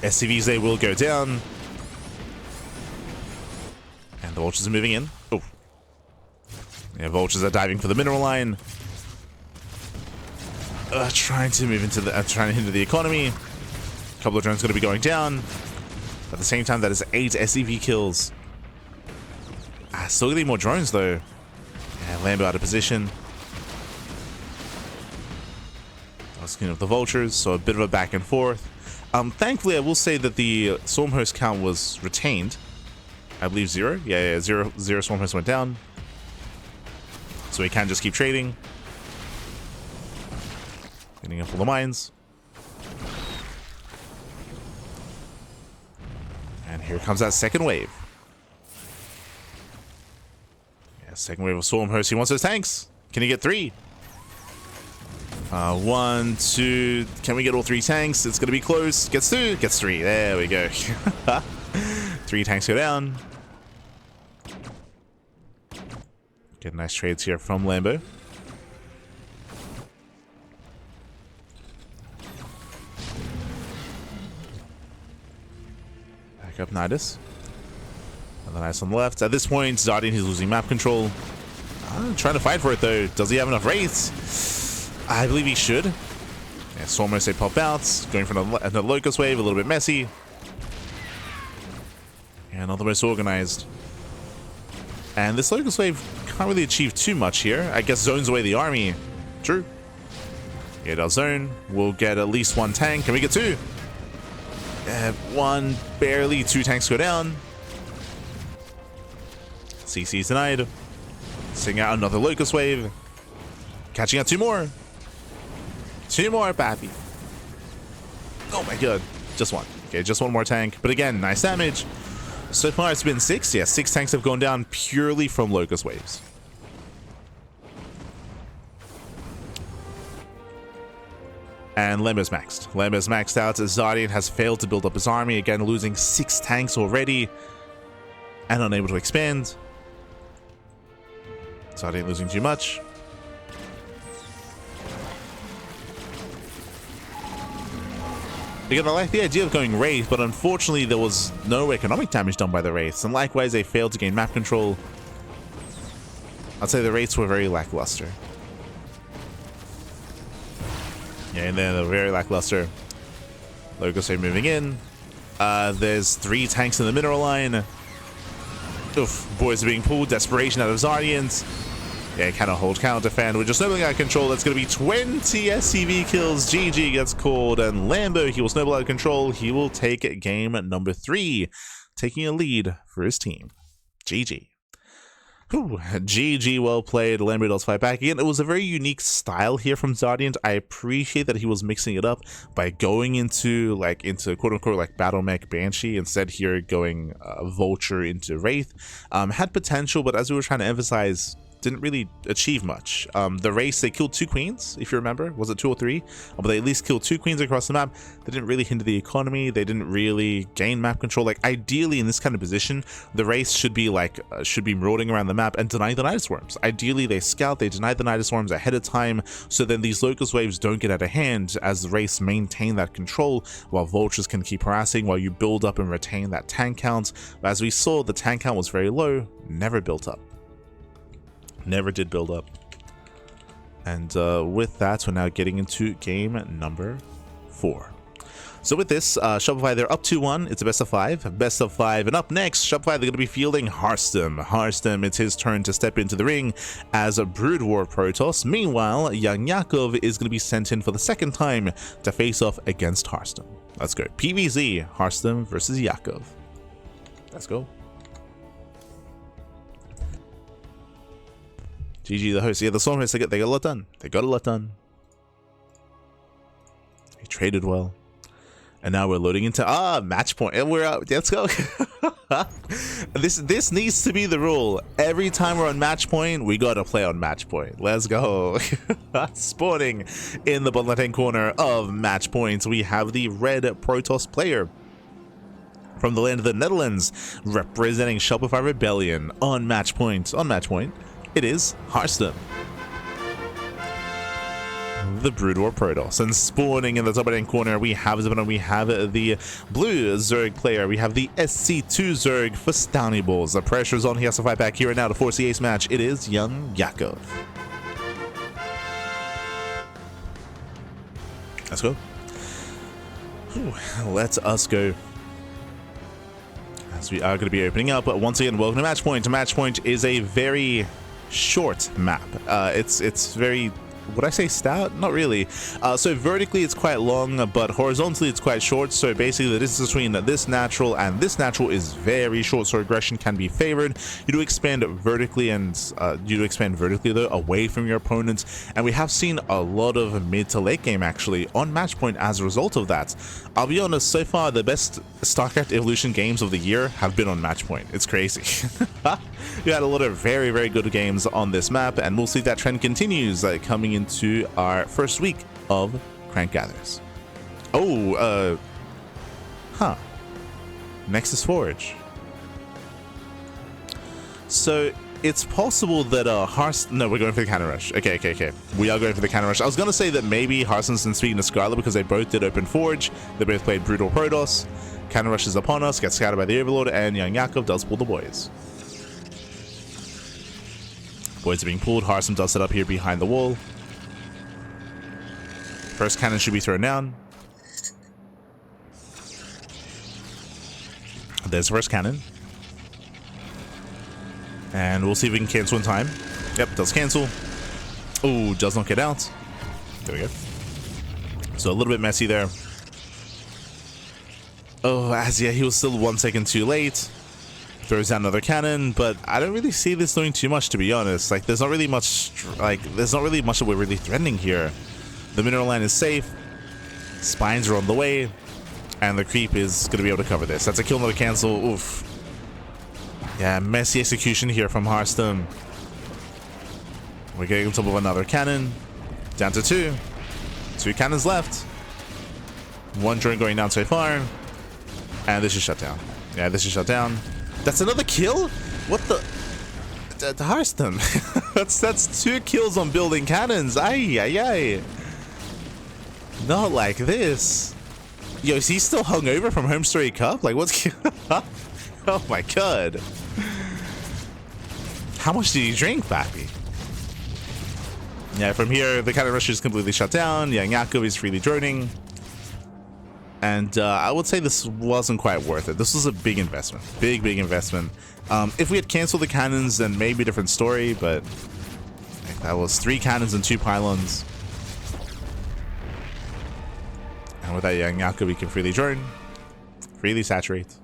SCVs, they will go down. And the vultures are moving in. Oh. Yeah, vultures are diving for the mineral line. Trying to move into the, trying to hinder the economy. A couple of drones going to be going down. At the same time, that is 8 SCV kills. Still getting more drones though. Yeah, Lambo out of position. I was cleaning up the vultures, so a bit of a back and forth. Thankfully, I will say that the Storm Host count was retained. I believe 0. Yeah, 0 Storm Host went down. So we can just keep trading. Getting up all the mines. And here comes that second wave. Yeah, second wave of Storm Host. He wants those tanks. Can he get 3? 1, 2. Can we get all 3 tanks? It's going to be close. Gets 2. Gets 3. There we go. 3 tanks go down. Get nice trades here from Lambo. Back up Nidus. And then Nidus on the left. At this point, ZaRDieNT is losing map control. Trying to fight for it though. Does he have enough wraiths? I believe he should. Yeah, Storm Host, they pop out. Going for another Locust Wave, a little bit messy. And not the most organized. And this Locust Wave can't really achieve too much here. I guess zones away the army. True. Yeah, it does zone. We'll get at least 1 tank. Can we get 2? 1, barely. 2 tanks go down. CC's denied. Sing out another Locust Wave. Catching out 2 more. 2 more, pappy. Oh my god. Just 1. Okay, just 1 more tank. But again, nice damage. So far it's been 6. Yeah, 6 tanks have gone down purely from Locust Waves. And Lambo's maxed. Lambo's maxed out as ZaRDieNT has failed to build up his army. Again, losing 6 tanks already. And unable to expand. ZaRDieNT losing too much. Again, I like the idea of going Wraith, but unfortunately there was no economic damage done by the Wraiths, and likewise they failed to gain map control. I'd say the Wraiths were very lackluster. Yeah, and then they're very lackluster. Locust are moving in. There's 3 tanks in the mineral line. Oof, boys are being pulled. Desperation out of ZaRDieNT. Yeah, cannot hold, cannot defend. We're just snowballing out of control. That's going to be 20 SCV kills. GG gets called. And Lambo, he will snowball out of control. He will take game number 3, taking a lead for his team. GG. Whew. GG, well played. Lambo does fight back again. It was a very unique style here from ZaRDieNT. I appreciate that he was mixing it up by going into quote unquote like battle mech Banshee, instead here going Vulture into Wraith. Had potential, but as we were trying to emphasize, didn't really achieve much. The race, they killed 2 queens, if you remember. Was it 2 or 3? But they at least killed 2 queens across the map. They didn't really hinder the economy. They didn't really gain map control. Like, ideally, in this kind of position, the race should be marauding around the map and deny the Nidus Worms. Ideally, they scout, they deny the Nidus Worms ahead of time, so then these Locust Waves don't get out of hand as the race maintain that control, while Vultures can keep harassing, while you build up and retain that tank count. But as we saw, the tank count was very low, never built up. Never did build up. And with that, we're now getting into game number 4. So with this, Shopify, they're up 2-1. It's a best of 5. Best of 5. And up next, Shopify, they're going to be fielding Harstem. Harstem, it's his turn to step into the ring as a Brood War Protoss. Meanwhile, YoungYakov is going to be sent in for the 2nd time to face off against Harstem. Let's go. PvZ, Harstem versus Yakov. Let's go. GG the host. Yeah, the Storm host, they got a lot done. They got a lot done. They traded well. And now we're loading into match point. And we're out. Let's go. This needs to be the rule. Every time we're on match point, we gotta play on match point. Let's go. Spawning in the bottom left-hand corner of match points, we have the red Protoss player from the land of the Netherlands, representing Shopify Rebellion on match point. On match point, it is Harstem, the Brood War Protoss. And spawning in the top right-hand corner, we have the blue Zerg player. We have the SC2 Zerg for StalnieBalls. The pressure is on. He has to fight back here and now to force the ace match. It is YoungYakov. Let's go. Whew, let us go. As we are going to be opening up, once again, welcome to Match Point. Match Point is a very short map. It's very, would I say stout? Not really. So vertically it's quite long, but horizontally it's quite short. So basically the distance between this natural and this natural is very short, so aggression can be favored. You do expand vertically, and though away from your opponents, and we have seen a lot of mid to late game actually on match point as a result of that. I'll be honest, so far the best StarCraft Evolution games of the year have been on match point. It's crazy. We had a lot of very, very good games on this map, and we'll see if that trend continues coming into our first week of Crank Gathers. Oh, Nexus Forge. So it's possible that no, we're going for the cannon rush. Okay. We are going for the cannon rush. I was going to say that maybe Harstem's been speaking to Scarlett because they both did open Forge. They both played Brutal Protoss. Cannon rush is upon us, gets scattered by the Overlord, and YoungYakov does pull the boys. Boys are being pulled. Harstem does set up here behind the wall. First cannon should be thrown down. There's the first cannon. And we'll see if we can cancel in time. Yep, does cancel. Oh, does not get out. There we go. So a little bit messy there. Oh, he was still 1 second too late. Throws down another cannon, but I don't really see this doing too much, to be honest. There's not really much that we're really threatening here. The mineral line is safe. Spines are on the way, and the creep is going to be able to cover this. That's a kill, another cancel. Oof. Yeah, messy execution here from Harstem. We're getting on top of another cannon. Down to two. Two cannons left. One drone going down so far. And this is shut down. Yeah, this is shut down. That's another kill? What the Harstem? that's 2 kills on building cannons. Ay. Not like this. Yo, is he still hungover from Home Story Cup? What's oh my god. How much did he drink, Pappy? Yeah, from here the cannon rush is completely shut down. YoungYakov is freely droning. And I would say this wasn't quite worth it. This was a big investment. Big investment. If we had canceled the cannons, then maybe a different story, but that was 3 cannons and 2 pylons. And with that YoungYakov, we can freely drone, freely saturate.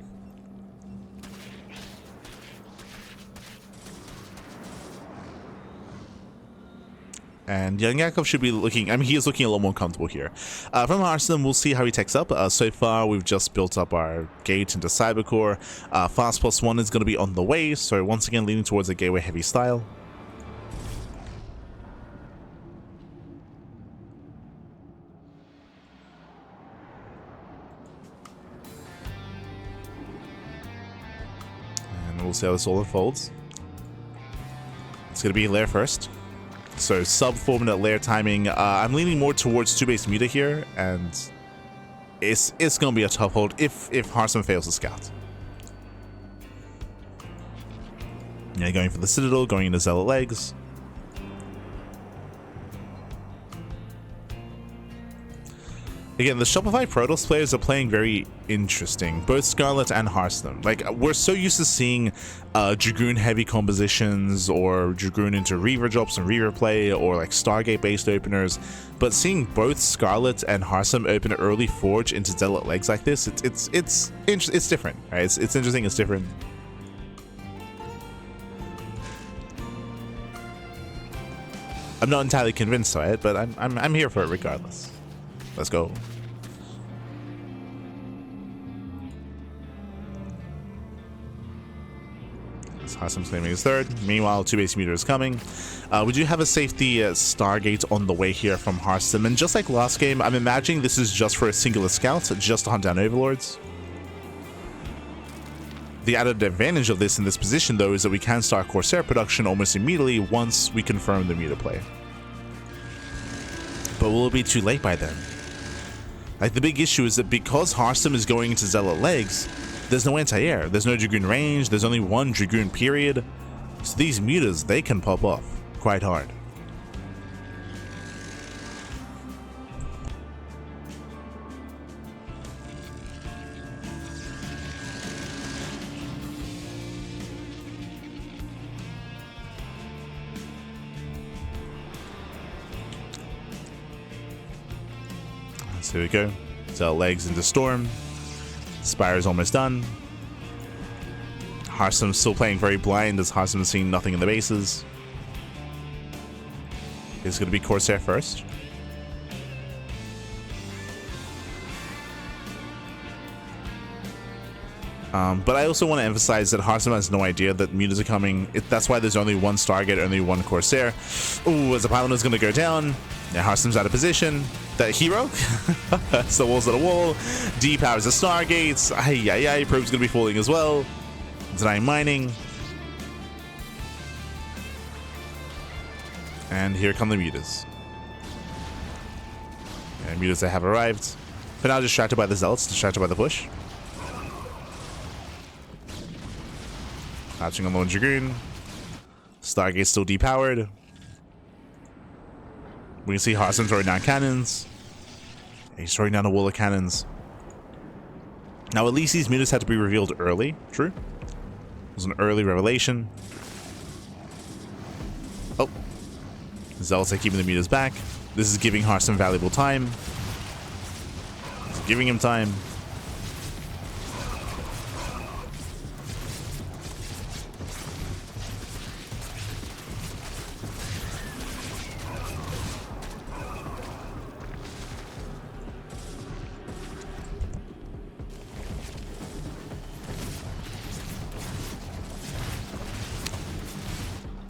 And YoungYakov should be looking, he is looking a lot more comfortable here. From Harstem, we'll see how he takes up. So far, we've just built up our gate into Cybercore. Fast +1 is going to be on the way, so once again, leaning towards a gateway heavy style. And we'll see how this all unfolds. It's going to be lair first. So sub 4-minute lair timing. I'm leaning more towards 2-base meter here, and it's gonna be a tough hold if Harstem fails to scout. Yeah, going for the Citadel, going into Zealot legs. Again, the Shopify Protoss players are playing very interesting, both Scarlett and Harstem. Like, we're so used to seeing Dragoon heavy compositions or Dragoon into Reaver drops and Reaver play, or like Stargate based openers, but seeing both Scarlett and Harstem open early Forge into Zealot legs like this, it's different, right? It's interesting, it's different. I'm not entirely convinced by it, but I'm here for it regardless. Let's go. Harstem's claiming his third. Meanwhile, 2 base meter is coming. We do have a safety Stargate on the way here from Harstem, and just like last game, I'm imagining this is just for a singular scout, just to hunt down overlords. The added advantage of this in this position, though, is that we can start Corsair production almost immediately once we confirm the meter play. But will it be too late by then? Like, the big issue is that because Harstem is going into Zealot legs, there's no anti-air, there's no Dragoon range, there's only one Dragoon period, so these mutas, they can pop off quite hard. So here we go. Zealot legs into Storm. Spire's almost done. Harstem's still playing very blind as Harstem's seeing nothing in the bases. It's going to be Corsair first. But I also want to emphasize that Harstem has no idea that mutas are coming. That's why there's only one Stargate, only one Corsair. Ooh, as the Pylon is going to go down. Yeah, Harstem's out of position. That hero. So walls at a wall. D-powers the Stargates. Ay, Probe's going to be falling as well. Denying mining. And here come the mutas. And mutas that have arrived. For now, distracted by the Zealots, distracted by the push. Hatching on the one Dragoon. Stargate's still depowered. We can see Harstem throwing down cannons. He's throwing down a wall of cannons. Now, at least these mutas had to be revealed early. True. It was an early revelation. Oh. Zealots are keeping the mutas back. This is giving Harstem valuable time. It's giving him time.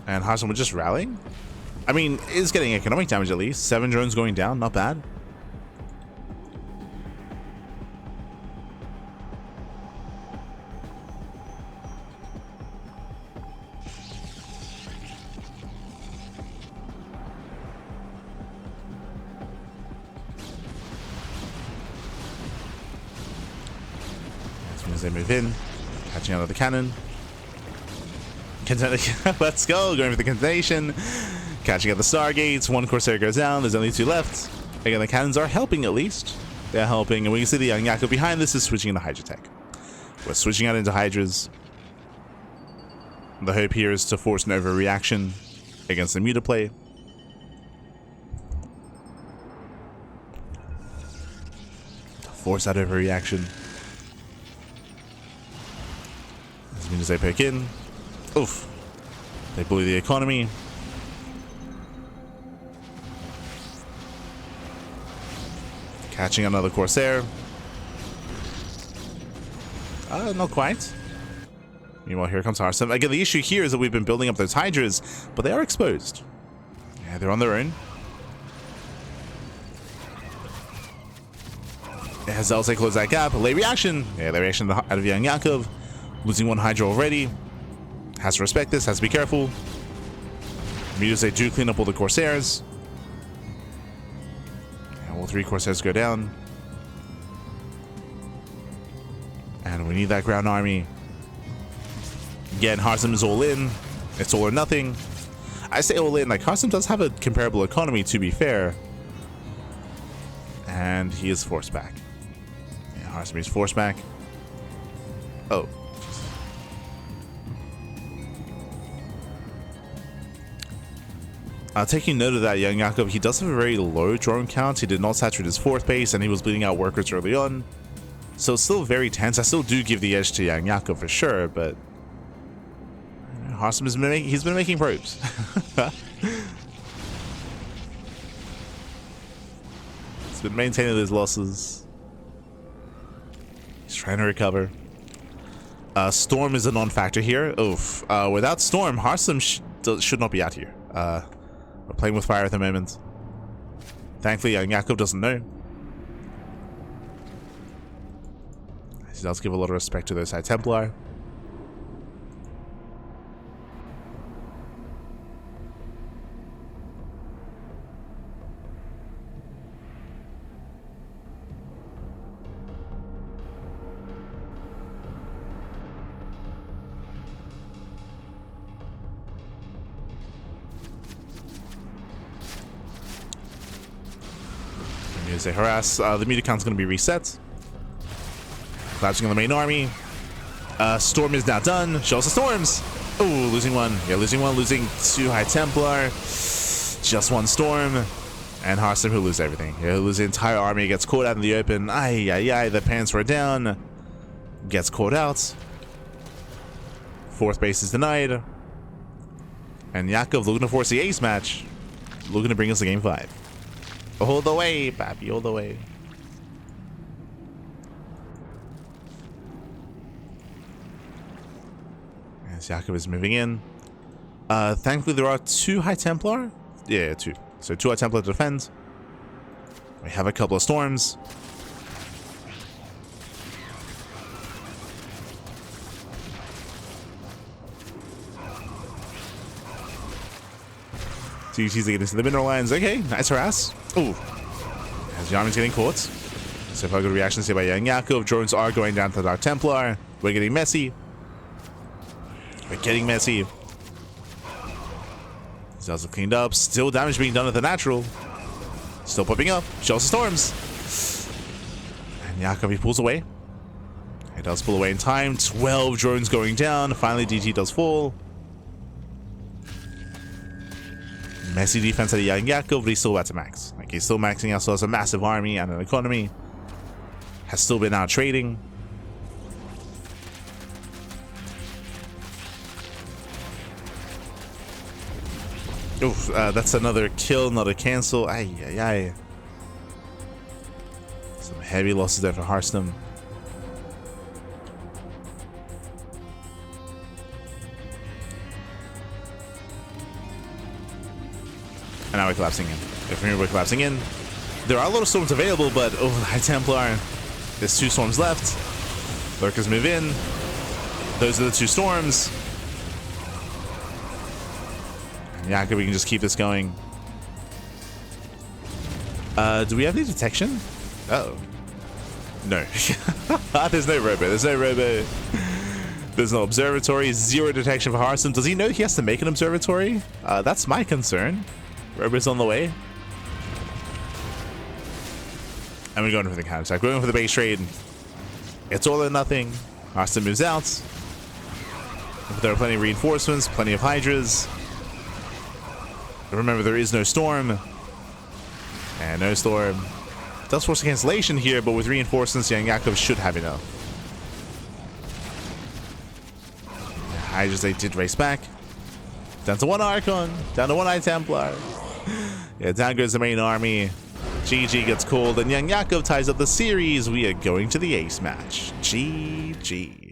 And Harstem was just rallying. I mean, is getting economic damage at least. 7 drones going down, not bad. As soon as they move in, catching out of the cannon. Let's go, going for the contamination. Catching up the Stargates. One Corsair goes down. There's only 2 left. Again, the cannons are helping at least. They're helping. And we can see the YoungYakov behind this is switching into Hydra tech. We're switching out into Hydras. The hope here is to force an overreaction against the muta play. Force that overreaction. As soon as they pick in. Oof. They blew the economy. Catching another Corsair. Not quite. Meanwhile, here comes Harstem. Again, the issue here is that we've been building up those Hydras, but they are exposed. Yeah, they're on their own. As Zealot's close that gap. Late reaction. Yeah, late reaction out of YoungYakov. Losing 1 Hydra already. Has to respect this, has to be careful. Mutas, they do clean up all the Corsairs. And all 3 Corsairs go down. And we need that ground army. Again, Harstem is all in. It's all or nothing. I say all in, like Harstem does have a comparable economy, to be fair. And he is forced back. Yeah, Harstem is forced back. Oh. Taking note of that, YoungYakov, he does have a very low drone count. He did not saturate his 4th base, and he was bleeding out workers early on. So it's still very tense. I still do give the edge to YoungYakov for sure, but Harstem has been making probes. He's been maintaining those losses. He's trying to recover. Storm is a non-factor here. Oof. Without Storm, Harstem should not be out here. We're playing with fire at the moment. Thankfully, YoungYakov doesn't know. He does give a lot of respect to those High Templar. As they harass, the meter count's going to be reset. Collapsing on the main army. Storm is now done. Show us the storms. Oh, losing one. Yeah, losing one. Losing 2 High Templar. Just 1 storm. And Harstem, who lose everything. He'll lose the entire army. Gets caught out in the open. Ay, ay, ay. The pants were down. Gets caught out. 4th base is denied. And Yakov looking to force the ace match. Looking to bring us to game 5. All the way, papi, all the way. As Yakov is moving in. Thankfully, there are 2 High Templar. Yeah, 2. So 2 High Templar to defend. We have a couple of storms. GG's getting into the mineral lines. Okay, nice harass. Oh, as the army's getting caught. So far, good reactions here by YoungYakov. Drones are going down to the Dark Templar. We're getting messy. We're getting messy. Cells are cleaned up. Still damage being done at the natural. Still popping up. Shows the storms. And Yakov, he pulls away. He does pull away in time. 12 drones going down. Finally, DT does fall. Messy defense at the YoungYakov, but he's still about to max. Like, he's still maxing out, so has a massive army and an economy. Has still been out trading. Oof, that's another kill, not a cancel. Ay, ay, ay. Some heavy losses there for Harstem. And now we're collapsing in. If we're collapsing in, there are a lot of storms available, but oh, the High Templar. There's 2 storms left. Lurkers move in. Those are the 2 storms. And yeah, we can just keep this going. Do we have any detection? Uh-oh. No. There's no robo. There's no robo. There's no observatory. 0 detection for Harstem. Does he know he has to make an observatory? That's my concern. Robo's on the way. And we're going for the counterattack. We're going for the base trade. It's all or nothing. Harstem moves out. But there are plenty of reinforcements, plenty of Hydras. Remember, there is no storm. And no storm. Does force a cancellation here, but with reinforcements, YoungYakov should have enough. Hydras, they did race back. Down to 1 Archon. Down to 1 High Templar. Yeah, down goes the main army. GG gets called, and YoungYakov ties up the series. We are going to the ace match. GG.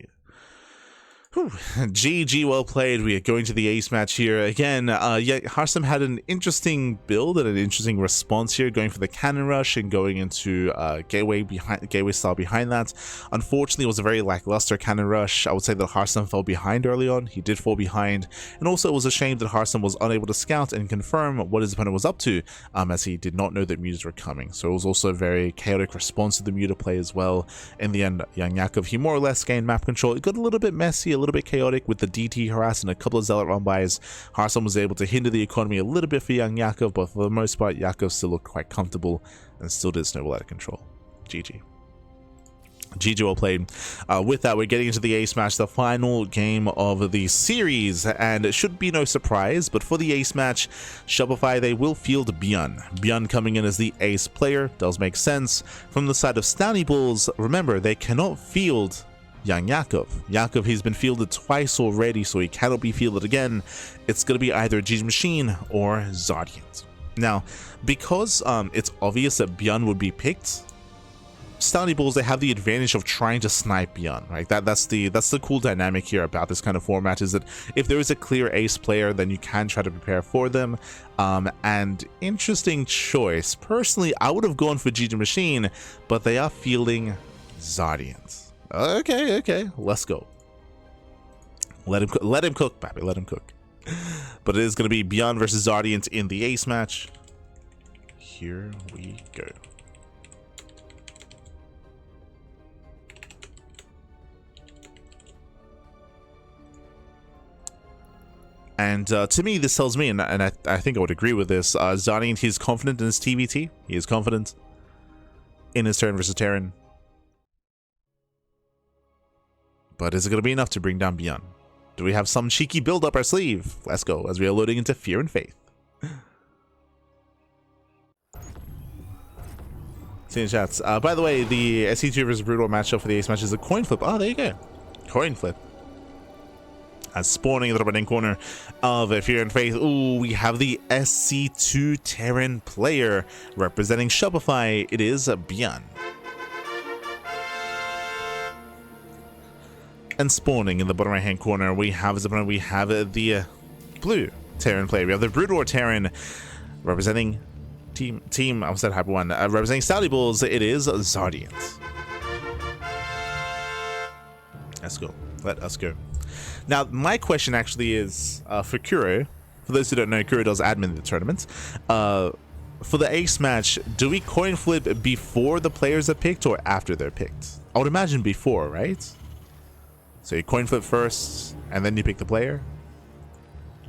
Whew. GG, well played. We are going to the ace match here. Again, yeah, Harstem had an interesting build and an interesting response here, going for the cannon rush and going into gateway style behind that. Unfortunately, it was a very lackluster cannon rush. I would say that Harstem fell behind early on. He did fall behind. And also, it was a shame that Harstem was unable to scout and confirm what his opponent was up to, as he did not know that mutas were coming. So it was also a very chaotic response to the muta play as well. In the end, YoungYakov, he more or less gained map control. It got a little bit messy, a little bit chaotic with the DT harass and a couple of Zealot run-bys. Harstem was able to hinder the economy a little bit for YoungYakov, but for the most part, Yakov still looked quite comfortable and still did snowball out of control. GG. GG well played. With that, we're getting into the ace match, the final game of the series, and it should be no surprise, but for the ace match, Shopify, they will field ByuN. ByuN coming in as the ace player does make sense. From the side of StalnieBalls, remember, they cannot field YoungYakov. Yakov, he's been fielded twice already, so he cannot be fielded again. It's going to be either GgMaChine or ZaRDieNT. Now, because it's obvious that ByuN would be picked, StalnieBalls, they have the advantage of trying to snipe ByuN, right? That's the cool dynamic here about this kind of format, is that if there is a clear ace player, then you can try to prepare for them. And interesting choice. Personally, I would have gone for GgMaChine, but they are fielding ZaRDieNT. Okay, let's go. Let him cook, Pappy. Let him cook. But it is going to be ByuN versus ZaRDieNT in the ace match. Here we go. And to me, this tells me, and I think I would agree with this, ZaRDieNT, he's confident in his TVT. He is confident in his turn versus Terran. But is it going to be enough to bring down ByuN? Do we have some cheeky build up our sleeve? Let's go, as we are loading into Fear and Faith. Seeing chats. By the way, the SC2 versus Brutal matchup for the ace match is a coin flip. Oh, there you go. Coin flip. As spawning in the right-hand corner of Fear and Faith, ooh, we have the SC2 Terran player representing Shopify. It is ByuN. And spawning in the bottom right-hand corner, we have the blue Terran player. We have the Brutal Terran representing team. I said Hyper One representing StalnieBalls. It is ZaRDieNT. Let's go. Let us go. Now, my question actually is for Kuro. For those who don't know, Kuro does admin the tournament. For the ace match, do we coin flip before the players are picked or after they're picked? I would imagine before, right? So you coin flip first, and then you pick the player?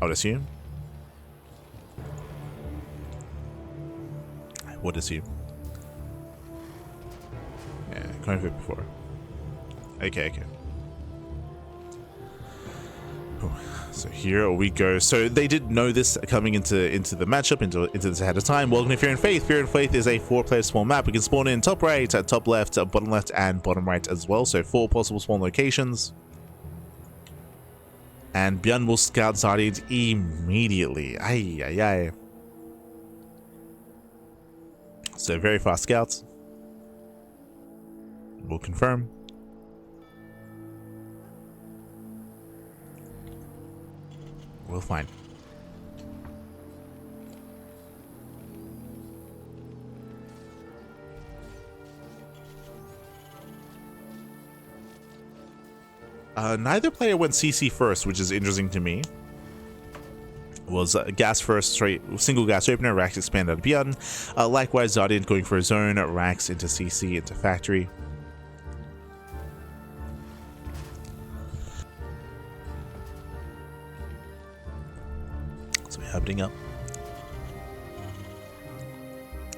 I would assume. I would assume. Yeah, coin flip before. Okay. So here we go. So they did know this coming into the matchup, into this ahead of time. Welcome to Fear and Faith. Fear and Faith is a 4-player spawn map. We can spawn in top right, top left, bottom left, and bottom right as well. So 4 possible spawn locations. And ByuN will scout ZaRDieNT immediately. Ay. So very fast scouts. We'll confirm. We'll find. Neither player went CC first, which is interesting to me. Was gas first, straight single gas opener, racks expand out of ByuN. Likewise, ZaRDieNT going for his own, racks into CC, into factory. So we're happening up.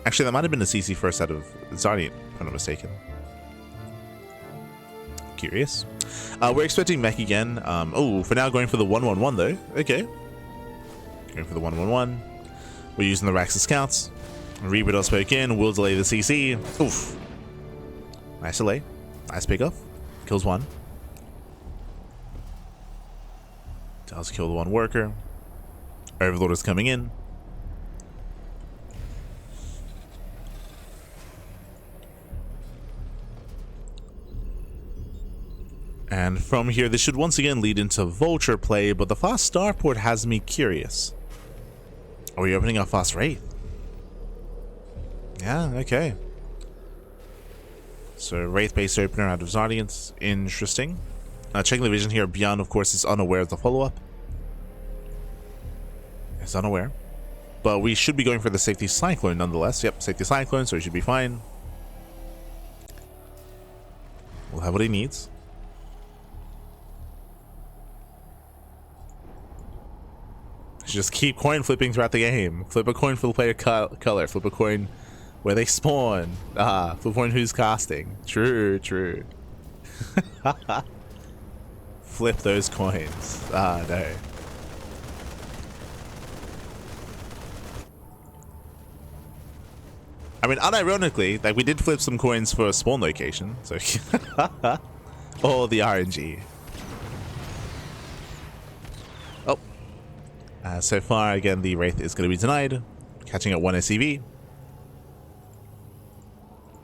Actually, that might have been a CC first out of ZaRDieNT, if I'm not mistaken. Curious. We're expecting mech again. Oh, for now going for the 1-1-1 though. Okay. Going for the 1-1-1. We're using the racks as scouts. Reaper does poke in. Will delay the CC. Oof. Nice delay. Nice pickoff. Kills one. Does kill the one worker. Overlord is coming in. And from here, this should once again lead into Vulture play, but the fast starport has me curious. Are we opening our fast Wraith? Yeah, okay. So Wraith base opener out of ZaRDieNT, interesting. Checking the vision here, ByuN of course is unaware of the follow-up. He's unaware. But we should be going for the safety cyclone nonetheless. Yep, safety cyclone, so he should be fine. We'll have what he needs. Just keep coin flipping throughout the game. Flip a coin for the player color. Flip a coin where they spawn. Flip a coin who's casting. True, true. Flip those coins. No. I mean, unironically, like we did flip some coins for a spawn location, so all the RNG. Oh, so far again, the Wraith is going to be denied, catching at 1 SCV,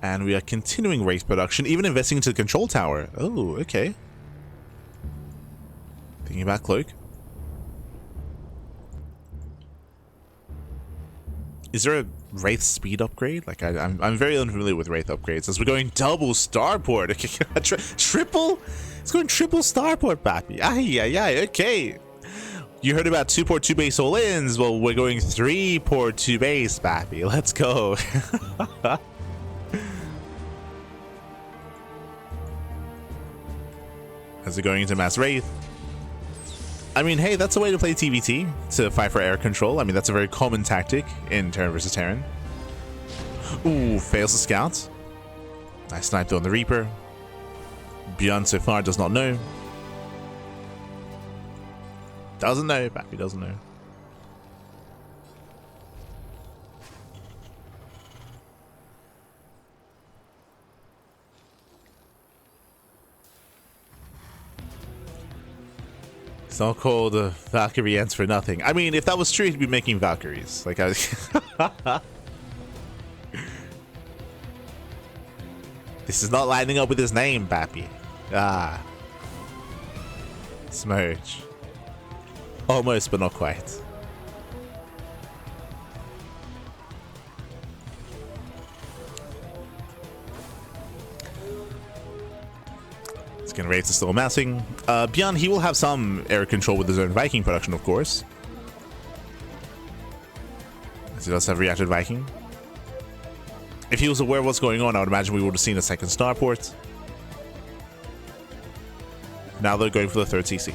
and we are continuing Wraith production, even investing into the control tower. Oh, okay. Thinking about cloak. Is there a Wraith speed upgrade? Like I'm very unfamiliar with Wraith upgrades. As we're going double starport, triple. It's going triple starport, papi. Ay, okay. You heard about 2 port 2 base all ins. Well, we're going 3 port 2 base, papi. Let's go. As we're going into mass Wraith. I mean, hey, that's a way to play TVT, to fight for air control. I mean, that's a very common tactic in Terran versus Terran. Ooh, fails the scout. Nice sniped on the Reaper. ByuN so far does not know. Doesn't know, Bappy doesn't know. It's not called Valkyrie ends for nothing. I mean, if that was true, he'd be making Valkyries. Like, this is not lining up with his name, Bappy. Smurge. Almost, but not quite. Gonna raise the still amassing. ByuN, he will have some air control with his own Viking production, of course. As he does have reacted Viking. If he was aware of what's going on, I would imagine we would have seen a second starport. Now they're going for the third CC.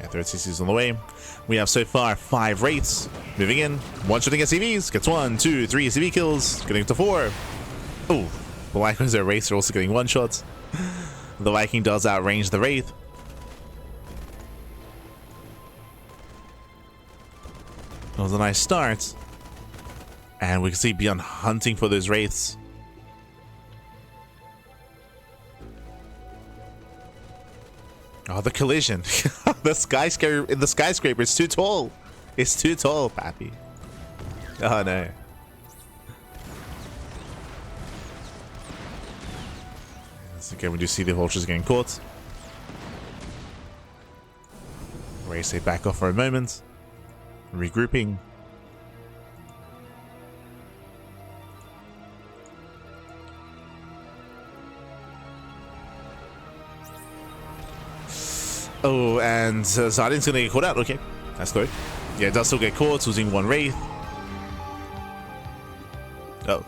Yeah, third CC is on the way. We have so far 5 Wraiths moving in. One shooting SCVs. Gets 1, 2, 3 SCV kills. Getting to 4. Oh, the likewise their Wraiths are also getting 1 shots. The Viking does outrange the Wraith. That was a nice start. And we can see ByuN hunting for those Wraiths. Oh, the collision. The skyscraper is too tall. It's too tall, Pappy. Oh no. Again, we do see the vultures getting caught. Race they back off for a moment. Regrouping. Oh, and ZaRDieNT's gonna get caught out. Okay, that's good. Yeah, it does still get caught, losing 1 Wraith. Oh.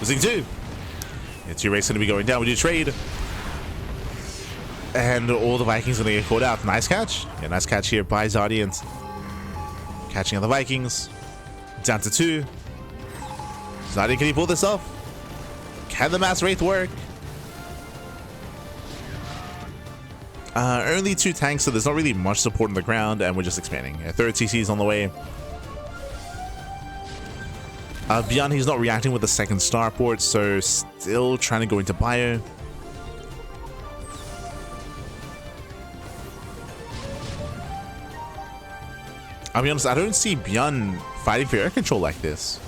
Losing 2. Yeah, 2 Wraiths gonna be going down. We do trade. And all the Vikings gonna get caught out. Nice catch. Yeah, nice catch here by ZaRDieNT. Catching on the Vikings. Down to 2. ZaRDieNT, can he pull this off? Can the mass Wraith work? Only 2 tanks, so there's not really much support on the ground, and we're just expanding. Yeah, third CC is on the way. ByuN, he's not reacting with the second starport, so still trying to go into bio. I'll be honest, I don't see ByuN fighting for air control like this.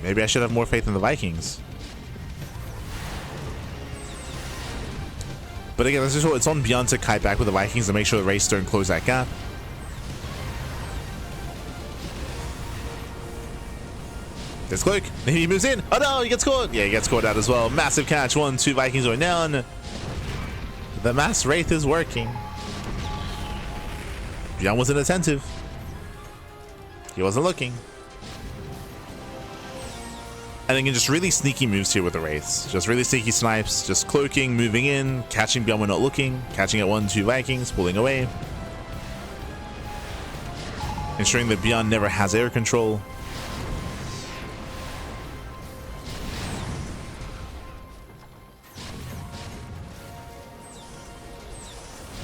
Maybe I should have more faith in the Vikings. But again, it's on ByuN to kite back with the Vikings to make sure the Wraiths don't close that gap. There's Cloak. He moves in. Oh no, he gets caught. Yeah, he gets caught out as well. Massive catch. 1, 2 Vikings going down. The mass Wraith is working. ByuN wasn't attentive. He wasn't looking. And again, just really sneaky moves here with the Wraiths. Just really sneaky snipes. Just cloaking, moving in, catching ByuN when not looking, catching at 1, 2 Vikings, pulling away. ensuring that ByuN never has air control.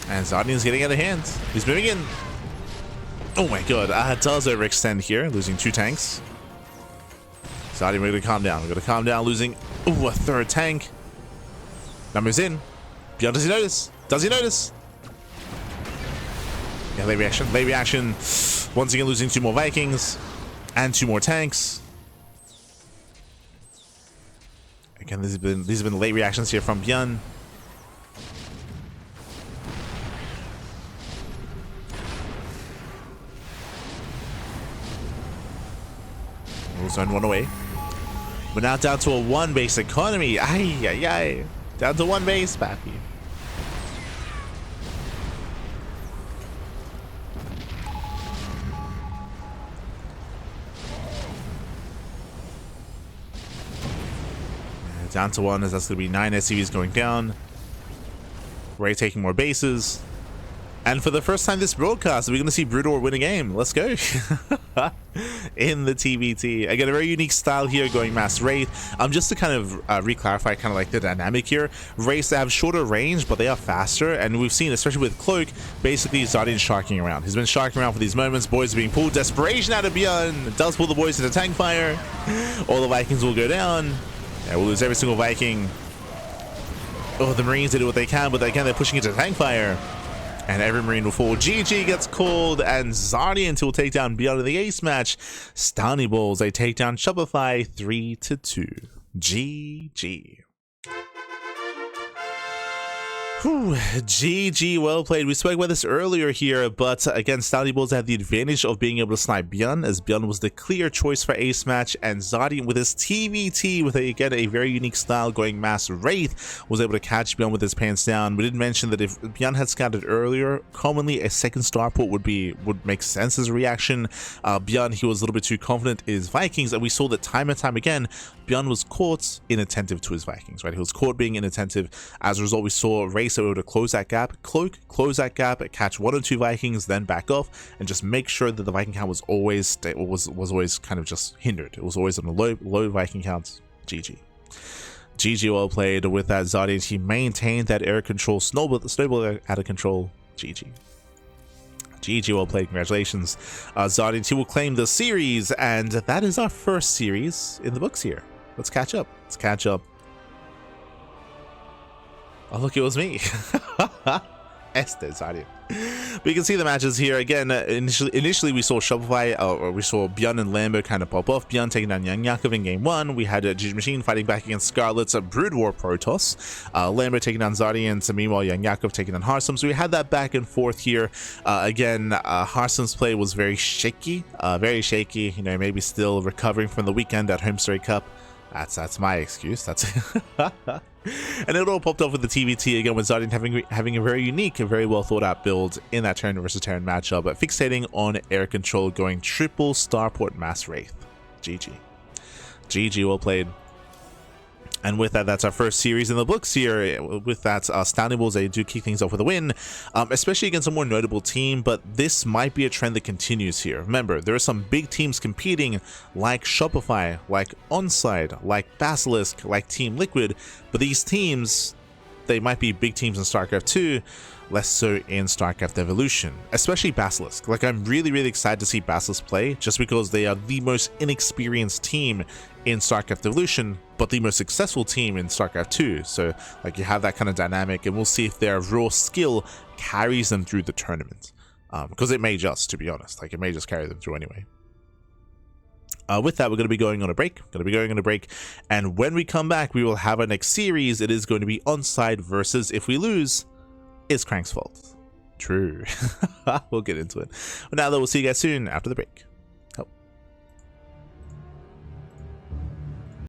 And ZaRDieNT's getting out of hand. He's moving in. Oh my god, does overextend here, losing 2 tanks. ZaRDieNT, we're gonna calm down. We're gonna calm down, losing a 3rd tank. Now moves in. ByuN, does he notice? Does he notice? Yeah, late reaction. Late reaction. Once again, losing 2 more Vikings and 2 more tanks. Again, these have been late reactions here from ByuN. Zone 1 away. We're now down to a 1 base economy. Ay, ay, ay. Down to 1 base, papi. Down to 1 as that's going to be 9 SCVs going down. Ray taking more bases. And for the first time this broadcast, we're going to see Broodor win a game. Let's go. In the TVT. Again, a very unique style here going Mass Wraith. Just to kind of re-clarify kind of like the dynamic here. Wraiths have shorter range, but they are faster. And we've seen, especially with Cloak, basically ZaRDieNT sharking around. He's been sharking around for these moments. Boys are being pulled. Desperation out of ByuN. Does pull the boys into tank fire. All the Vikings will go down. Yeah, we'll lose every single Viking. Oh, the Marines, they do what they can, but again, they're pushing into tank fire. And every Marine will fall. GG gets called, and ZaRDieNT will take down ByuN in the ace match. StalnieBalls, they take down Shopify 3-2. GG. Whew, GG, well played. We spoke about this earlier here, but again, StalnieBalls had the advantage of being able to snipe ByuN, as ByuN was the clear choice for ace match, and ZaRDieNT with his TVT with again a very unique style going Mass Wraith was able to catch ByuN with his pants down. We did mention that if ByuN had scouted earlier, commonly a second starport would make sense as a reaction. ByuN, he was a little bit too confident in his Vikings, and we saw that time and time again ByuN was caught inattentive to his Vikings, right? He was caught being inattentive. As a result, we saw Wraith able to close that gap, Cloak, close that gap, catch 1 or 2 Vikings, then back off, and just make sure that the Viking count was always always kind of just hindered. It was always on a low Viking count. GG. GG, well played. With that, ZaRDieNT, he maintained that air control, snowball out of control. GG. GG, well played. Congratulations. ZaRDieNT, he will claim the series, and that is our first series in the books here. Let's catch up. Let's catch up. Oh, look, it was me. ZaRDieNT. But you can see the matches here. Again, initially we saw Shopify, or we saw ByuN and Lambo kind of pop off. ByuN taking down YoungYakov in game 1. We had GgMaChine fighting back against Scarlett's Brood War Protoss. Lambo taking down ZaRDieNT, and meanwhile YoungYakov taking down Harstem. So we had that back and forth here. Again, Harstem's play was very shaky. You know, maybe still recovering from the weekend at Home Story Cup. That's my excuse. That's and it all popped off with the TVT again with ZaRDieNT having a very unique and very well thought out build in that Terran versus Terran matchup, but fixating on air control, going triple starport Mass Wraith. GG. GG, well played. And with that, that's our first series in the books here. With that, StalnieBalls, they do kick things off with a win, especially against a more notable team, but this might be a trend that continues here. Remember, there are some big teams competing, like Shopify, like Onside, like Basilisk, like Team Liquid, but these teams, they might be big teams in StarCraft 2, less so in StarCraft Evolution, especially Basilisk. Like, I'm really excited to see Basilisk play, just because they are the most inexperienced team in StarCraft Evolution, but the most successful team in StarCraft 2. So, like, you have that kind of dynamic, and we'll see if their raw skill carries them through the tournament. Because it may just, to be honest, like, it may just carry them through anyway. With that, we're going to be going on a break. And when we come back, we will have our next series. It is going to be Onside versus, if we lose, it's Crank's fault. True. We'll get into it. But now, though, we'll see you guys soon after the break.